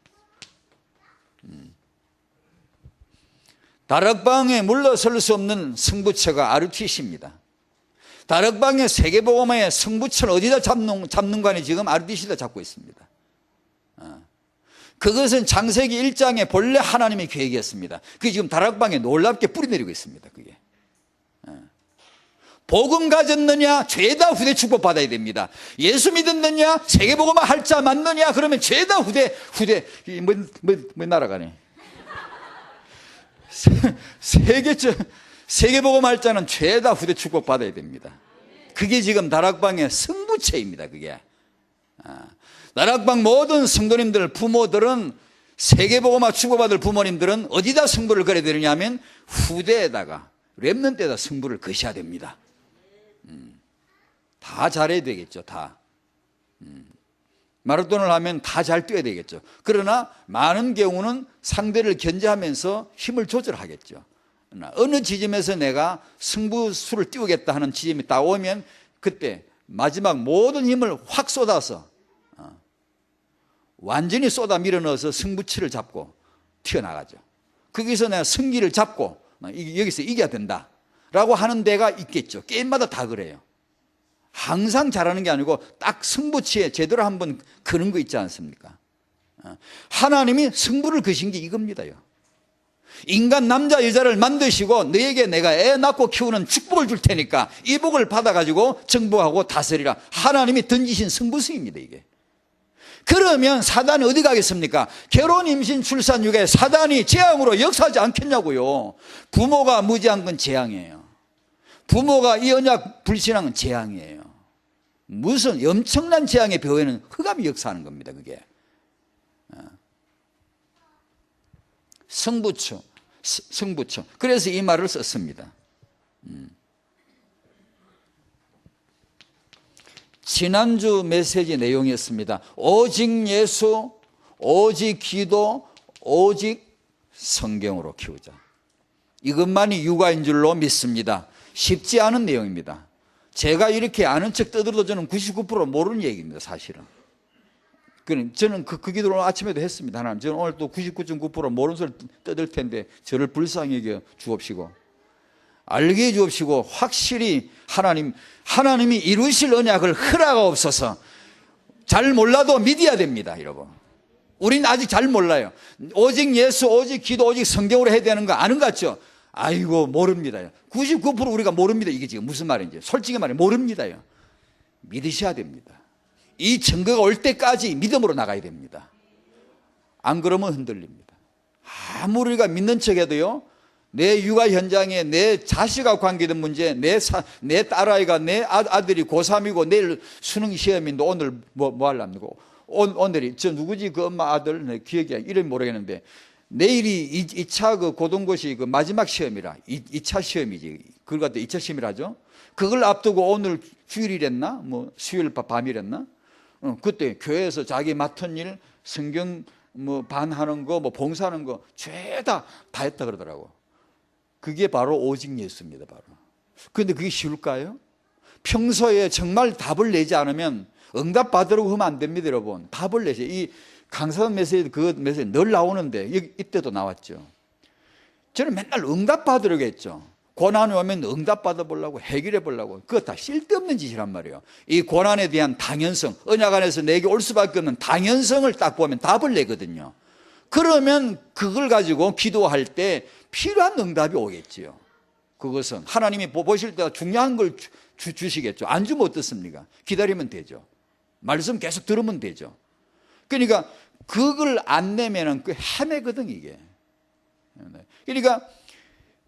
다락방에 물러설 수 없는 승부처가 RTC입니다. 다락방의 세계복음의 승부처를 어디다 잡는 관이 지금 RTC다 잡고 있습니다. 그것은 창세기 1장에 본래 하나님의 계획이었습니다. 그게 지금 다락방에 놀랍게 뿌리내리고 있습니다. 그게. 복음 가졌느냐? 죄다 후대 축복 받아야 됩니다. 예수 믿었느냐? 세계복음화 할 자 맞느냐? 그러면 죄다 후대 날아가네. 세계복음화 할 자는 죄다 후대 축복 받아야 됩니다. 그게 지금 다락방의 승부처입니다. 그게. 다락방 모든 성도님들, 부모들은, 세계복음화 축복받을 부모님들은 어디다 승부를 걸어야 되느냐 하면 후대에다가, 렘넌트에다 승부를 거셔야 됩니다. 다 잘해야 되겠죠. 다. 마라톤을 하면 다 잘 뛰어야 되겠죠. 그러나 많은 경우는 상대를 견제하면서 힘을 조절하겠죠. 어느 지점에서 내가 승부수를 띄우겠다 하는 지점이 딱 오면 그때 마지막 모든 힘을 확 쏟아서 완전히 쏟아 밀어넣어서 승부치를 잡고 튀어나가죠. 거기서 내가 승기를 잡고 여기서 이겨야 된다라고 하는 데가 있겠죠. 게임마다 다 그래요. 항상 잘하는 게 아니고 딱 승부치에 제대로 한번 그는 거 있지 않습니까? 하나님이 승부를 거신 게 이겁니다요. 인간 남자 여자를 만드시고 너에게 내가 애 낳고 키우는 축복을 줄 테니까 이 복을 받아가지고 정복하고 다스리라. 하나님이 던지신 승부수입니다. 이게. 그러면 사단이 어디 가겠습니까? 결혼, 임신, 출산, 육아에 사단이 재앙으로 역사하지 않겠냐고요. 부모가 무지한 건 재앙이에요. 부모가 이 언약 불신한 건 재앙이에요. 무슨 엄청난 재앙의 배후에는 흑암이 역사하는 겁니다. 그게. 성부처. 그래서 이 말을 썼습니다. 지난주 메시지 내용이었습니다. 오직 예수, 오직 기도, 오직 성경으로 키우자. 이것만이 육아인 줄로 믿습니다. 쉽지 않은 내용입니다. 제가 이렇게 아는 척 떠들어도 저는 99% 모르는 얘기입니다, 사실은. 저는 그 기도를 아침에도 했습니다. 하나님, 저는 오늘 또 99.9% 모르는 소리 떠들 텐데 저를 불쌍히 여겨 주옵시고 알게 해 주옵시고 확실히 하나님이 이루실 언약을 허락하옵소서. 잘 몰라도 믿어야 됩니다, 여러분. 우리는 아직 잘 몰라요. 오직 예수, 오직 기도, 오직 성경으로 해야 되는 거 아는 것 같죠? 아이고 모릅니다. 99% 우리가 모릅니다. 이게 지금 무슨 말인지 솔직히 말해 모릅니다요. 믿으셔야 됩니다. 이 증거가 올 때까지 믿음으로 나가야 됩니다. 안 그러면 흔들립니다. 아무리 우리가 믿는 척해도요, 내 육아 현장에 내 자식과 관계된 문제, 내 딸아이가, 내 아들이 고3이고 내일 수능 시험인데 오늘 뭐 하려고 오늘이 저 누구지 그 엄마 아들 기억이 이름이 모르겠는데 내일이 2차 그 고등고시 그 마지막 시험이라 2차 시험이지. 그걸 갖다 2차 시험이라죠. 그걸 앞두고 오늘 휴일이랬나? 뭐 수요일 밤이랬나? 그때 교회에서 자기 맡은 일, 성경 뭐 반하는 거, 뭐 봉사하는 거 죄다 했다 그러더라고. 그게 바로 오직 예수입니다, 바로. 그런데 그게 쉬울까요? 평소에 정말 답을 내지 않으면 응답 받으려고 하면 안 됩니다, 여러분. 답을 내세요. 이 강사단 메시지 그 메시지 늘 나오는데 이때도 나왔죠. 저는 맨날 응답 받으려고 했죠. 고난이 오면 응답 받아보려고 해결해 보려고. 그거 다 쓸데없는 짓이란 말이에요. 이 고난에 대한 당연성, 언약 안에서 내게 올 수밖에 없는 당연성을 딱 보면 답을 내거든요. 그러면 그걸 가지고 기도할 때 필요한 응답이 오겠지요. 그것은 하나님이 보실 때 중요한 걸 주시겠죠. 안 주면 어떻습니까? 기다리면 되죠. 말씀 계속 들으면 되죠. 그러니까 그걸 안 내면은 그 헤매거든 이게. 그러니까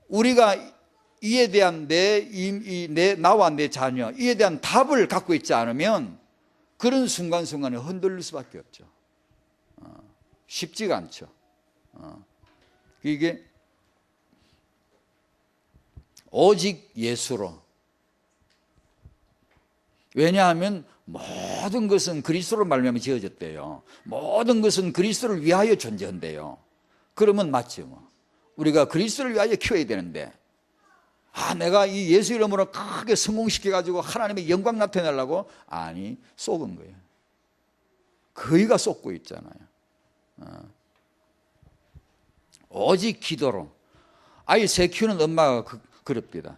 우리가 이에 대한 나와 내 자녀 이에 대한 답을 갖고 있지 않으면 그런 순간순간에 흔들릴 수밖에 없죠. 쉽지가 않죠. 이게 오직 예수로. 왜냐하면 모든 것은 그리스도로 말미암아 지어졌대요. 모든 것은 그리스도를 위하여 존재한대요. 그러면 맞죠. 뭐. 우리가 그리스도를 위하여 키워야 되는데 내가 이 예수 이름으로 크게 성공시켜가지고 하나님의 영광 나타내려고? 아니, 속은 거예요. 거의가 속고 있잖아요. 오직 기도로. 아이 새 키우는 엄마가 그럽니다.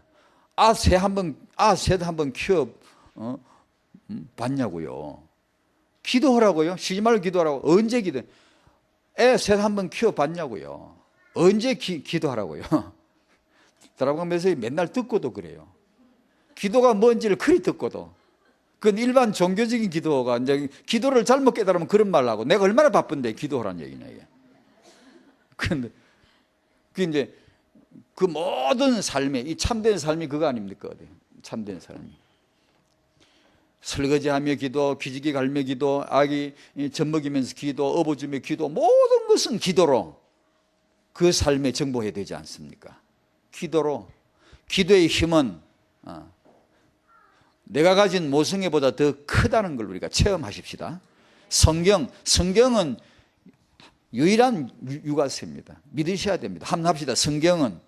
새 한번 키워 봤냐고요. 기도하라고요. 쉬지 말고 기도하라고. 언제 기도? 새 한번 키워 봤냐고요. 언제 기도하라고요. 드라곤 메시지 맨날 듣고도 그래요. 기도가 뭔지를 그리 듣고도. 그건 일반 종교적인 기도가 이제 기도를 잘못 깨달으면 그런 말 하고 내가 얼마나 바쁜데 기도하라는 얘기냐 이게. 근데 그 이제 그 모든 삶에 이 참된 삶이 그거 아닙니까? 참된 삶이. 설거지하며 기도, 기지개 갈며 기도, 아기 젖 먹이면서 기도, 업어주며 기도, 모든 것은 기도로 그 삶에 정복해야 되지 않습니까? 기도로. 기도의 힘은 내가 가진 모성애보다 더 크다는 걸 우리가 체험하십시다. 성경은 유일한 육아서입니다. 믿으셔야 됩니다. 한번 합시다. 성경은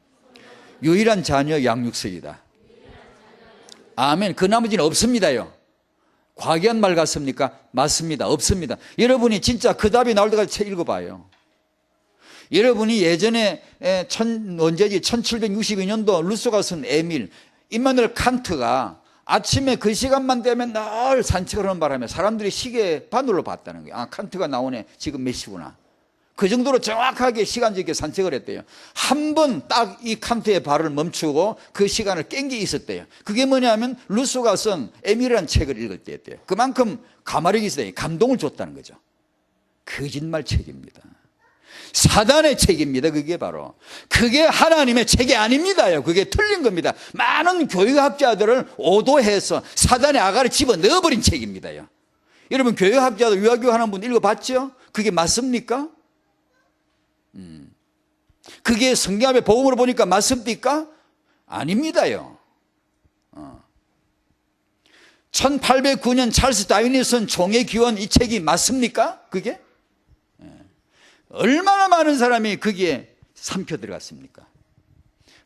유일한 자녀 양육서이다. 아멘. 그 나머지는 없습니다요. 과거한 말 같습니까? 맞습니다. 없습니다. 여러분이 진짜 그 답이 나올 때까지 책 읽어봐요. 여러분이 예전에 언제지 1762년도 루소가 쓴 에밀 임마누엘 칸트가 아침에 그 시간만 되면 늘 산책을 하는 바람에 사람들이 시계 바늘로 봤다는 거예요. 칸트가 나오네. 지금 몇 시구나. 그 정도로 정확하게 시간적이게 산책을 했대요. 한 번 딱 이 칸트의 발을 멈추고 그 시간을 깬 게 있었대요. 그게 뭐냐면 루소가 쓴 에밀이라는 책을 읽을 때였대요. 그만큼 가마력이 있어요. 감동을 줬다는 거죠. 거짓말 책입니다. 사단의 책입니다. 그게 바로. 그게 하나님의 책이 아닙니다요. 그게 틀린 겁니다. 많은 교육학자들을 오도해서 사단의 아가를 집어 넣어버린 책입니다요. 여러분 교육학자들 유아교육 하는 분 읽어봤죠? 그게 맞습니까? 그게 성경 앞에 복음으로 보니까 맞습니까? 아닙니다요. 1809년 찰스 다윈이 쓴 종의 기원 이 책이 맞습니까? 그게? 얼마나 많은 사람이 거기에 삼켜 들어갔습니까?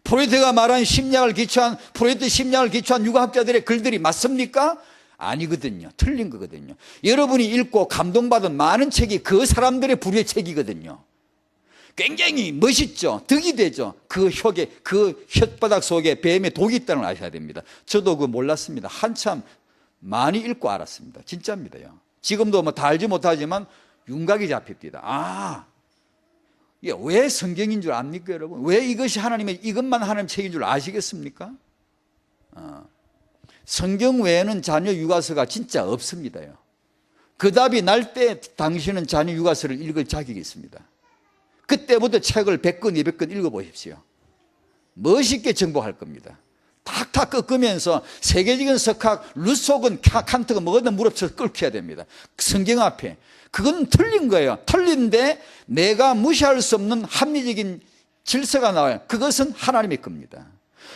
프로이트가 말한 심리학을 기초한 프로이트 심리학을 기초한 유과학자들의 글들이 맞습니까? 아니거든요. 틀린 거거든요. 여러분이 읽고 감동받은 많은 책이 그 사람들의 불의 책이거든요. 굉장히 멋있죠. 득이 되죠. 그 혓바닥 속에 뱀의 독이 있다는 걸 아셔야 됩니다. 저도 그거 몰랐습니다. 한참 많이 읽고 알았습니다. 진짜입니다요. 지금도 뭐 다 알지 못하지만 윤곽이 잡힙니다. 아, 이게 왜 성경인 줄 압니까, 여러분? 왜 이것이 하나님의, 이것만 하나님 책인 줄 아시겠습니까? 성경 외에는 자녀 육아서가 진짜 없습니다요. 그 답이 날 때 당신은 자녀 육아서를 읽을 자격이 있습니다. 그때부터 책을 100권, 200권 읽어보십시오. 멋있게 정복할 겁니다. 탁탁 꺾으면서 세계적인 석학, 루소건, 칸트가 뭐든 무릎쳐서 꿇게 해야 됩니다. 성경 앞에. 그건 틀린 거예요. 틀린데 내가 무시할 수 없는 합리적인 질서가 나와요. 그것은 하나님의 겁니다.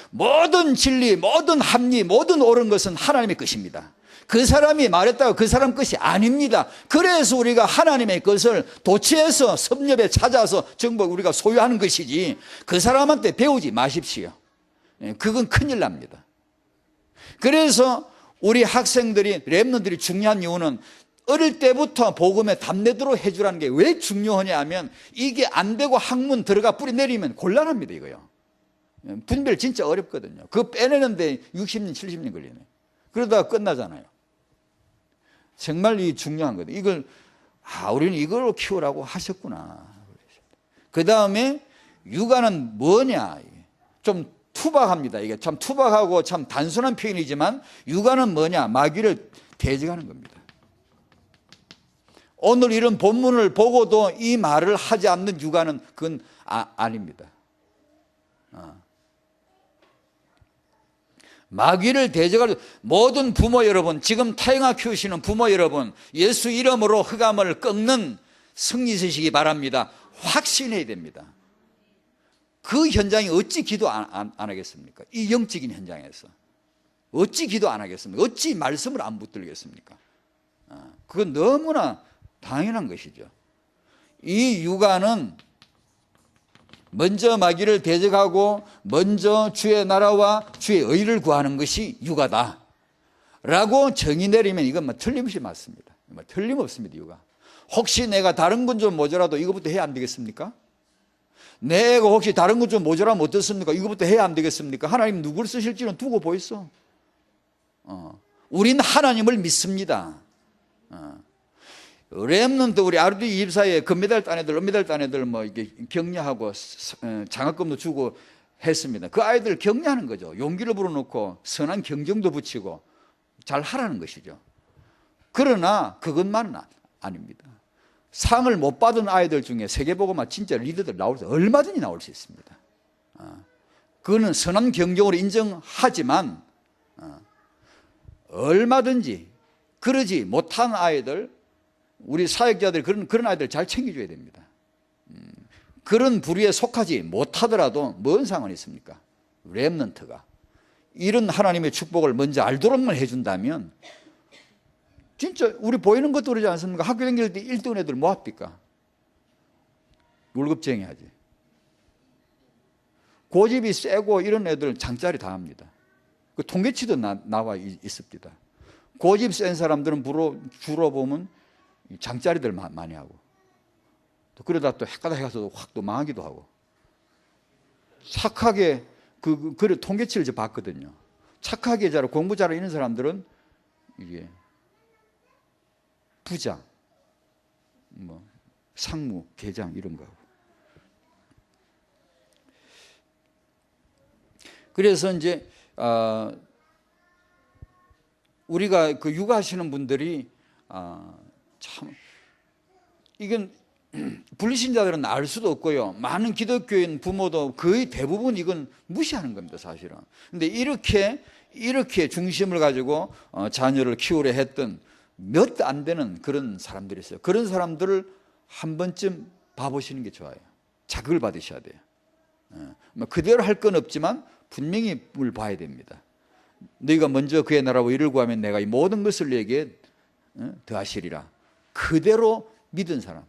모든 진리, 모든 합리, 모든 옳은 것은 하나님의 것입니다. 그 사람이 말했다고 그 사람 것이 아닙니다. 그래서 우리가 하나님의 것을 도취해서 섭렵에 찾아서 정보 우리가 소유하는 것이지 그 사람한테 배우지 마십시오. 그건 큰일 납니다. 그래서 우리 학생들이, 랩런들이 중요한 이유는 어릴 때부터 복음에 답내도록 해주라는 게 왜 중요하냐 하면 이게 안 되고 학문 들어가 뿌리 내리면 곤란합니다, 이거요. 분별 진짜 어렵거든요. 그거 빼내는데 60년, 70년 걸리네. 그러다가 끝나잖아요. 정말 이 중요한 거거든요. 이걸, 우리는 이걸로 키우라고 하셨구나. 그 다음에 육아는 뭐냐. 좀 투박합니다. 이게 참 투박하고 참 단순한 표현이지만 육아는 뭐냐. 마귀를 대적하는 겁니다. 오늘 이런 본문을 보고도 이 말을 하지 않는 육아는 그건 아닙니다. 마귀를 대적할 모든 부모 여러분, 지금 타영아 키우시는 부모 여러분, 예수 이름으로 흑암을 꺾는 승리 있으시기 바랍니다. 확신해야 됩니다. 그 현장에 어찌 기도 안 하겠습니까? 이 영적인 현장에서 어찌 기도 안 하겠습니까? 어찌 말씀을 안 붙들겠습니까? 그건 너무나 당연한 것이죠. 이 육아는 먼저 마귀를 대적하고 먼저 주의 나라와 주의 의를 구하는 것이 육아다 라고 정의 내리면 이건 뭐 틀림없이 맞습니다. 뭐 틀림없습니다. 육아. 혹시 내가 다른 건 좀 모자라도 이거부터 해야 안 되겠습니까? 내가 혹시 다른 건 좀 모자라면 어떻습니까? 이거부터 해야 안 되겠습니까? 하나님 누구를 쓰실지는 두고 보이소. 우린 하나님을 믿습니다. 렘넌트 우리 RD 24에 금메달 딴 애들, 은메달 딴 애들 뭐 이게 격려하고 장학금도 주고 했습니다. 그 아이들 격려하는 거죠. 용기를 불어넣고 선한 경정도 붙이고 잘 하라는 것이죠. 그러나 그것만은 아닙니다. 상을 못 받은 아이들 중에 세계보고만 진짜 리더들 나올 수 얼마든지 나올 수 있습니다. 그거는 선한 경정으로 인정하지만 얼마든지 그러지 못한 아이들, 우리 사역자들이 그런 아이들 잘 챙겨줘야 됩니다. 그런 부류에 속하지 못하더라도 뭔 상관이 있습니까? 렘넌트가 이런 하나님의 축복을 먼저 알도록만 해준다면 진짜 우리 보이는 것도 그러지 않습니까? 학교 다닐 때 1등 애들 뭐 합니까? 월급쟁이 하지. 고집이 세고 이런 애들 장짜리 다 합니다. 그 통계치도 나와 있습니다. 고집 센 사람들은 주로 보면 장짜리들 많이 하고 또 그러다 또 헷가다 해가서 확 또 망하기도 하고 착하게 그래 통계치를 저 봤거든요. 착하게 잘 공부 잘하는 이런 사람들은 이게 부장, 뭐 상무, 계장 이런 거 하고. 그래서 이제 우리가 그 육아하시는 분들이 참 이건 불신자들은 알 수도 없고요. 많은 기독교인 부모도 거의 대부분 이건 무시하는 겁니다, 사실은. 근데 이렇게 중심을 가지고 자녀를 키우려 했던 몇 안 되는 그런 사람들이 있어요. 그런 사람들을 한 번쯤 봐보시는 게 좋아요. 자극을 받으셔야 돼요. 그대로 할 건 없지만 분명히 뭘 봐야 됩니다. 너희가 먼저 그의 나라와 의를 구하면 내가 이 모든 것을 너에게 더하시리라. 그대로 믿은 사람,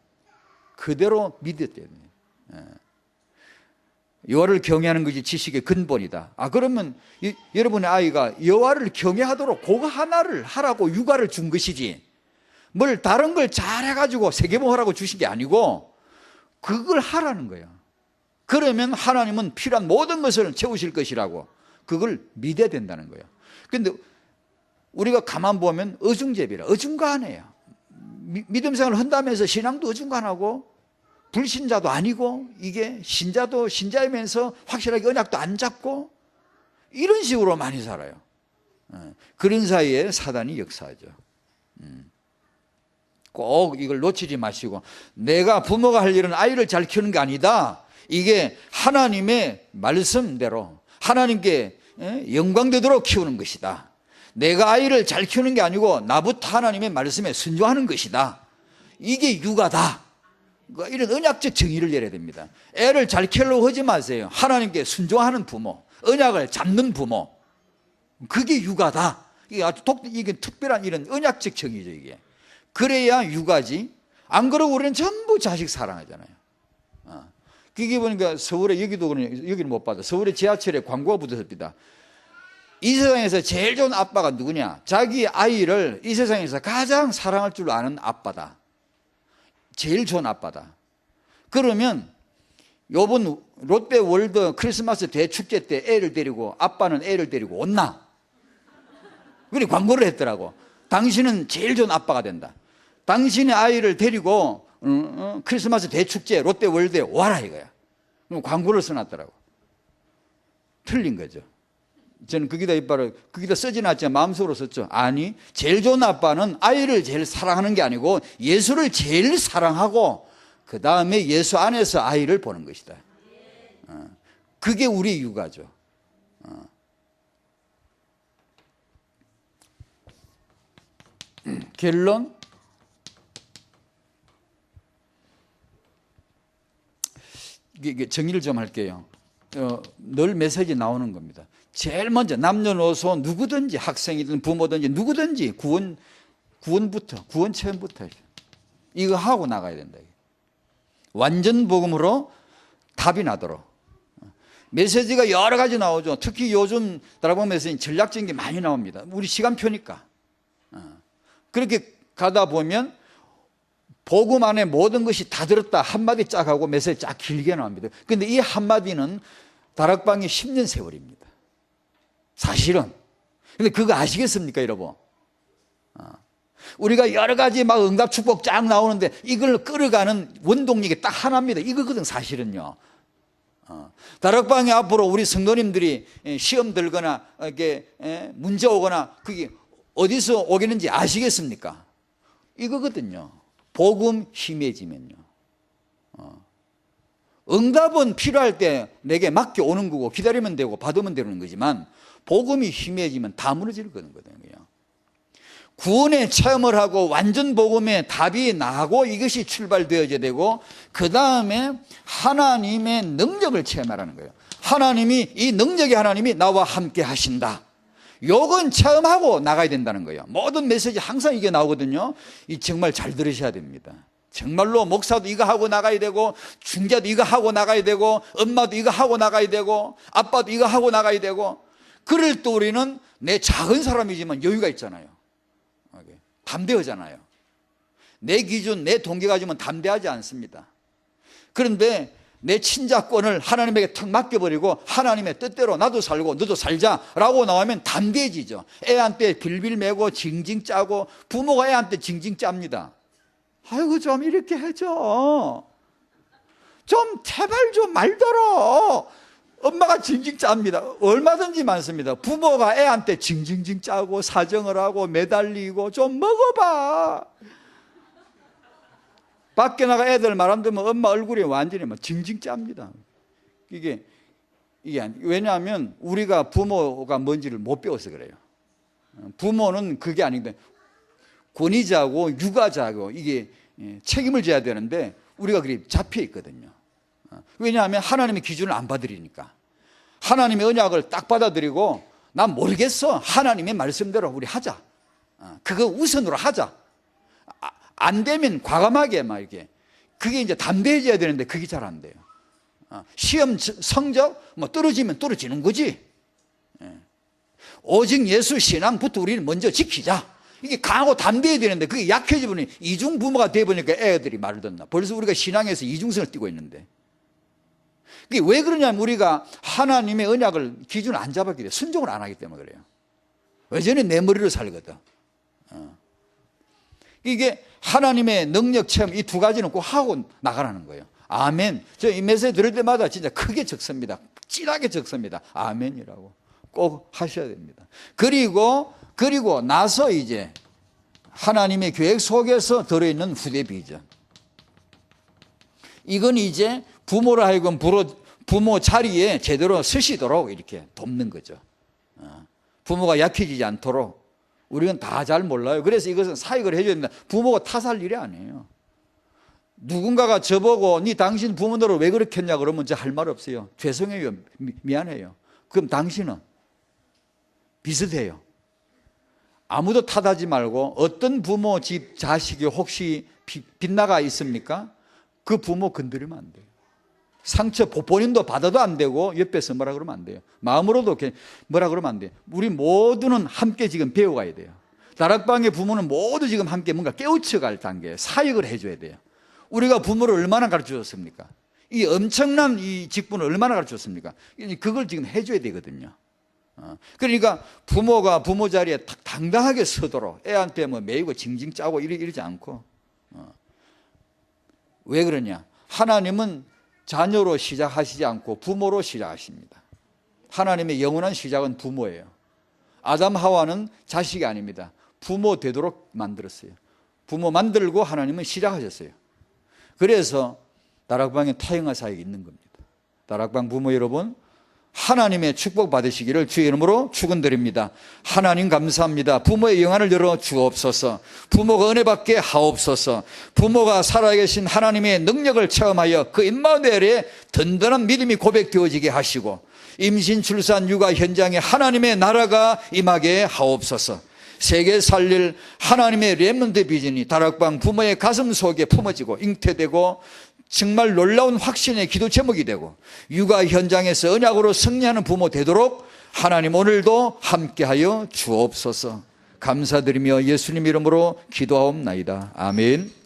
그대로 믿었대요. 여호와를 경외하는 것이 지식의 근본이다. 그러면 여러분의 아이가 여호와를 경외하도록 그거 하나를 하라고 육아를 준 것이지, 뭘 다른 걸 잘해가지고 세계보호하라고 주신 게 아니고 그걸 하라는 거예요. 그러면 하나님은 필요한 모든 것을 채우실 것이라고 그걸 믿어야 된다는 거예요. 그런데 우리가 가만 보면 어중제비라, 어중간해요. 믿음 생활을 한다면서 신앙도 어중간하고 불신자도 아니고, 이게 신자도 신자이면서 확실하게 언약도 안 잡고, 이런 식으로 많이 살아요. 그런 사이에 사단이 역사하죠. 꼭 이걸 놓치지 마시고, 내가 부모가 할 일은 아이를 잘 키우는 게 아니다. 이게 하나님의 말씀대로 하나님께 영광되도록 키우는 것이다. 내가 아이를 잘 키우는 게 아니고 나부터 하나님의 말씀에 순종하는 것이다. 이게 육아다. 이런 언약적 정의를 내려야 됩니다. 애를 잘 키우려고 하지 마세요. 하나님께 순종하는 부모, 언약을 잡는 부모, 그게 육아다. 이게 아주 이게 특별한 이런 언약적 정의죠. 이게 그래야 육아지. 안 그러고 우리는 전부 자식 사랑하잖아요. 그게 보니까 서울에, 여기도 그러니 여기는 못 봐도 서울의 지하철에 광고가 붙었습니다. 이 세상에서 제일 좋은 아빠가 누구냐? 자기 아이를 이 세상에서 가장 사랑할 줄 아는 아빠다. 제일 좋은 아빠다. 그러면 요번 롯데월드 크리스마스 대축제 때 애를 데리고, 아빠는 애를 데리고 온나? 그래 광고를 했더라고. 당신은 제일 좋은 아빠가 된다. 당신의 아이를 데리고 크리스마스 대축제 롯데월드에 와라 이거야. 그럼 광고를 써놨더라고. 틀린 거죠. 저는 거기다 쓰진 않지만 마음속으로 썼죠. 아니, 제일 좋은 아빠는 아이를 제일 사랑하는 게 아니고 예수를 제일 사랑하고 그 다음에 예수 안에서 아이를 보는 것이다. 그게 우리 육아죠. 결론, 이게 정리를 좀 할게요. 늘 메시지 나오는 겁니다. 제일 먼저 남녀노소 누구든지, 학생이든 부모든지 누구든지 구원 체험부터 이거 하고 나가야 된다. 완전 복음으로 답이 나도록. 메시지가 여러 가지 나오죠. 특히 요즘 다락방 메시지는 전략적인 게 많이 나옵니다. 우리 시간표니까. 그렇게 가다 보면 복음 안에 모든 것이 다 들었다 한마디 쫙 하고 메시지 쫙 길게 나옵니다. 그런데 이 한마디는 다락방이 10년 세월입니다. 사실은. 근데 그거 아시겠습니까, 여러분? 우리가 여러 가지 막 응답 축복 쫙 나오는데 이걸 끌어가는 원동력이 딱 하나입니다. 이거거든, 사실은요. 다락방에 앞으로 우리 성도님들이 시험 들거나 이렇게 문제 오거나 그게 어디서 오겠는지 아시겠습니까? 이거거든요. 복음 힘해지면요. 응답은 필요할 때 내게 맡겨 오는 거고 기다리면 되고 받으면 되는 거지만 복음이 힘해지면 다 무너질 거거든요. 구원의 체험을 하고 완전 복음의 답이 나고 이것이 출발되어야 되고 그 다음에 하나님의 능력을 체험하라는 거예요. 하나님이, 이 능력의 하나님이 나와 함께 하신다. 요건 체험하고 나가야 된다는 거예요. 모든 메시지 항상 이게 나오거든요. 이 정말 잘 들으셔야 됩니다. 정말로 목사도 이거 하고 나가야 되고 중자도 이거 하고 나가야 되고 엄마도 이거 하고 나가야 되고 아빠도 이거 하고 나가야 되고 그럴 때 우리는 내 작은 사람이지만 여유가 있잖아요. 담대하잖아요. 내 기준, 내 동기 가지면 담대하지 않습니다. 그런데 내 친자권을 하나님에게 턱 맡겨버리고 하나님의 뜻대로 나도 살고 너도 살자라고 나오면 담대해지죠. 애한테 빌빌 매고 징징 짜고 부모가 애한테 징징 짭니다. 아이고 좀 이렇게 해줘. 좀 제발 좀 말들어. 엄마가 징징 짭니다. 얼마든지 많습니다. 부모가 애한테 징징징 짜고 사정을 하고 매달리고 좀 먹어봐. 밖에 나가 애들 말 안 들으면 엄마 얼굴이 완전히 막 징징 짭니다. 이게 왜냐하면 우리가 부모가 뭔지를 못 배워서 그래요. 부모는 그게 아닌데 권위자고 육아자고 이게 책임을 져야 되는데 우리가 그렇게 잡혀 있거든요. 왜냐하면 하나님의 기준을 안 받으리니까. 하나님의 언약을 딱 받아들이고 난 모르겠어, 하나님의 말씀대로 우리 하자, 그거 우선으로 하자. 안 되면 과감하게 막 이렇게, 그게 이제 담대해져야 되는데 그게 잘 안 돼요. 시험 성적 뭐 떨어지면 떨어지는 거지. 오직 예수 신앙부터 우리는 먼저 지키자. 이게 강하고 담대해야 되는데 그게 약해져 보니 이중 부모가 돼 보니까 애들이 말을 듣나. 벌써 우리가 신앙에서 이중성을 띠고 있는데. 그게 왜 그러냐면 우리가 하나님의 언약을 기준을 안 잡았기 때문에, 순종을 안 하기 때문에 그래요. 외전에 내 머리로 살거든. 이게 하나님의 능력 체험, 이 두 가지는 꼭 하고 나가라는 거예요. 아멘. 저 이 메시지 들을 때마다 진짜 크게 적습니다. 찐하게 적습니다. 아멘이라고 꼭 하셔야 됩니다. 그리고 나서 이제 하나님의 계획 속에서 들어있는 후대 비전. 이건 이제 부모를 하여금 부모 자리에 제대로 서시도록 이렇게 돕는 거죠. 부모가 약해지지 않도록. 우리는 다 잘 몰라요. 그래서 이것은 사역을 해줘야 됩니다. 부모가 탓할 일이 아니에요. 누군가가 저보고 당신 부모들을 왜 그렇게 했냐 그러면 저 할 말 없어요. 죄송해요. 미안해요. 그럼 당신은 비슷해요. 아무도 탓하지 말고, 어떤 부모 집 자식이 혹시 빗나가 있습니까? 그 부모 건드리면 안 돼요. 상처 본인도 받아도 안 되고 옆에서 뭐라 그러면 안 돼요. 마음으로도 뭐라 그러면 안 돼요. 우리 모두는 함께 지금 배워가야 돼요. 다락방의 부모는 모두 지금 함께 뭔가 깨우쳐갈 단계에 사역을 해줘야 돼요. 우리가 부모를 얼마나 가르쳐줬습니까? 이 엄청난 이 직분을 얼마나 가르쳐줬습니까? 그걸 지금 해줘야 되거든요. 그러니까 부모가 부모 자리에 당당하게 서도록 애한테 뭐 매이고 징징 짜고 이러지 않고. 왜 그러냐? 하나님은 자녀로 시작하시지 않고 부모로 시작하십니다. 하나님의 영원한 시작은 부모예요. 아담 하와는 자식이 아닙니다. 부모 되도록 만들었어요. 부모 만들고 하나님은 시작하셨어요. 그래서 다락방에 타영화 사역이 있는 겁니다. 다락방 부모 여러분, 하나님의 축복 받으시기를 주의 이름으로 축원드립니다. 하나님 감사합니다. 부모의 영안을 열어 주옵소서. 부모가 은혜 받게 하옵소서. 부모가 살아계신 하나님의 능력을 체험하여 그 임마누엘의 든든한 믿음이 고백되어지게 하시고, 임신, 출산, 육아 현장에 하나님의 나라가 임하게 하옵소서. 세계 살릴 하나님의 렘넌트 비전이 다락방 부모의 가슴 속에 품어지고 잉태되고 정말 놀라운 확신의 기도 제목이 되고 육아 현장에서 언약으로 승리하는 부모 되도록 하나님 오늘도 함께하여 주옵소서. 감사드리며 예수님 이름으로 기도하옵나이다. 아멘.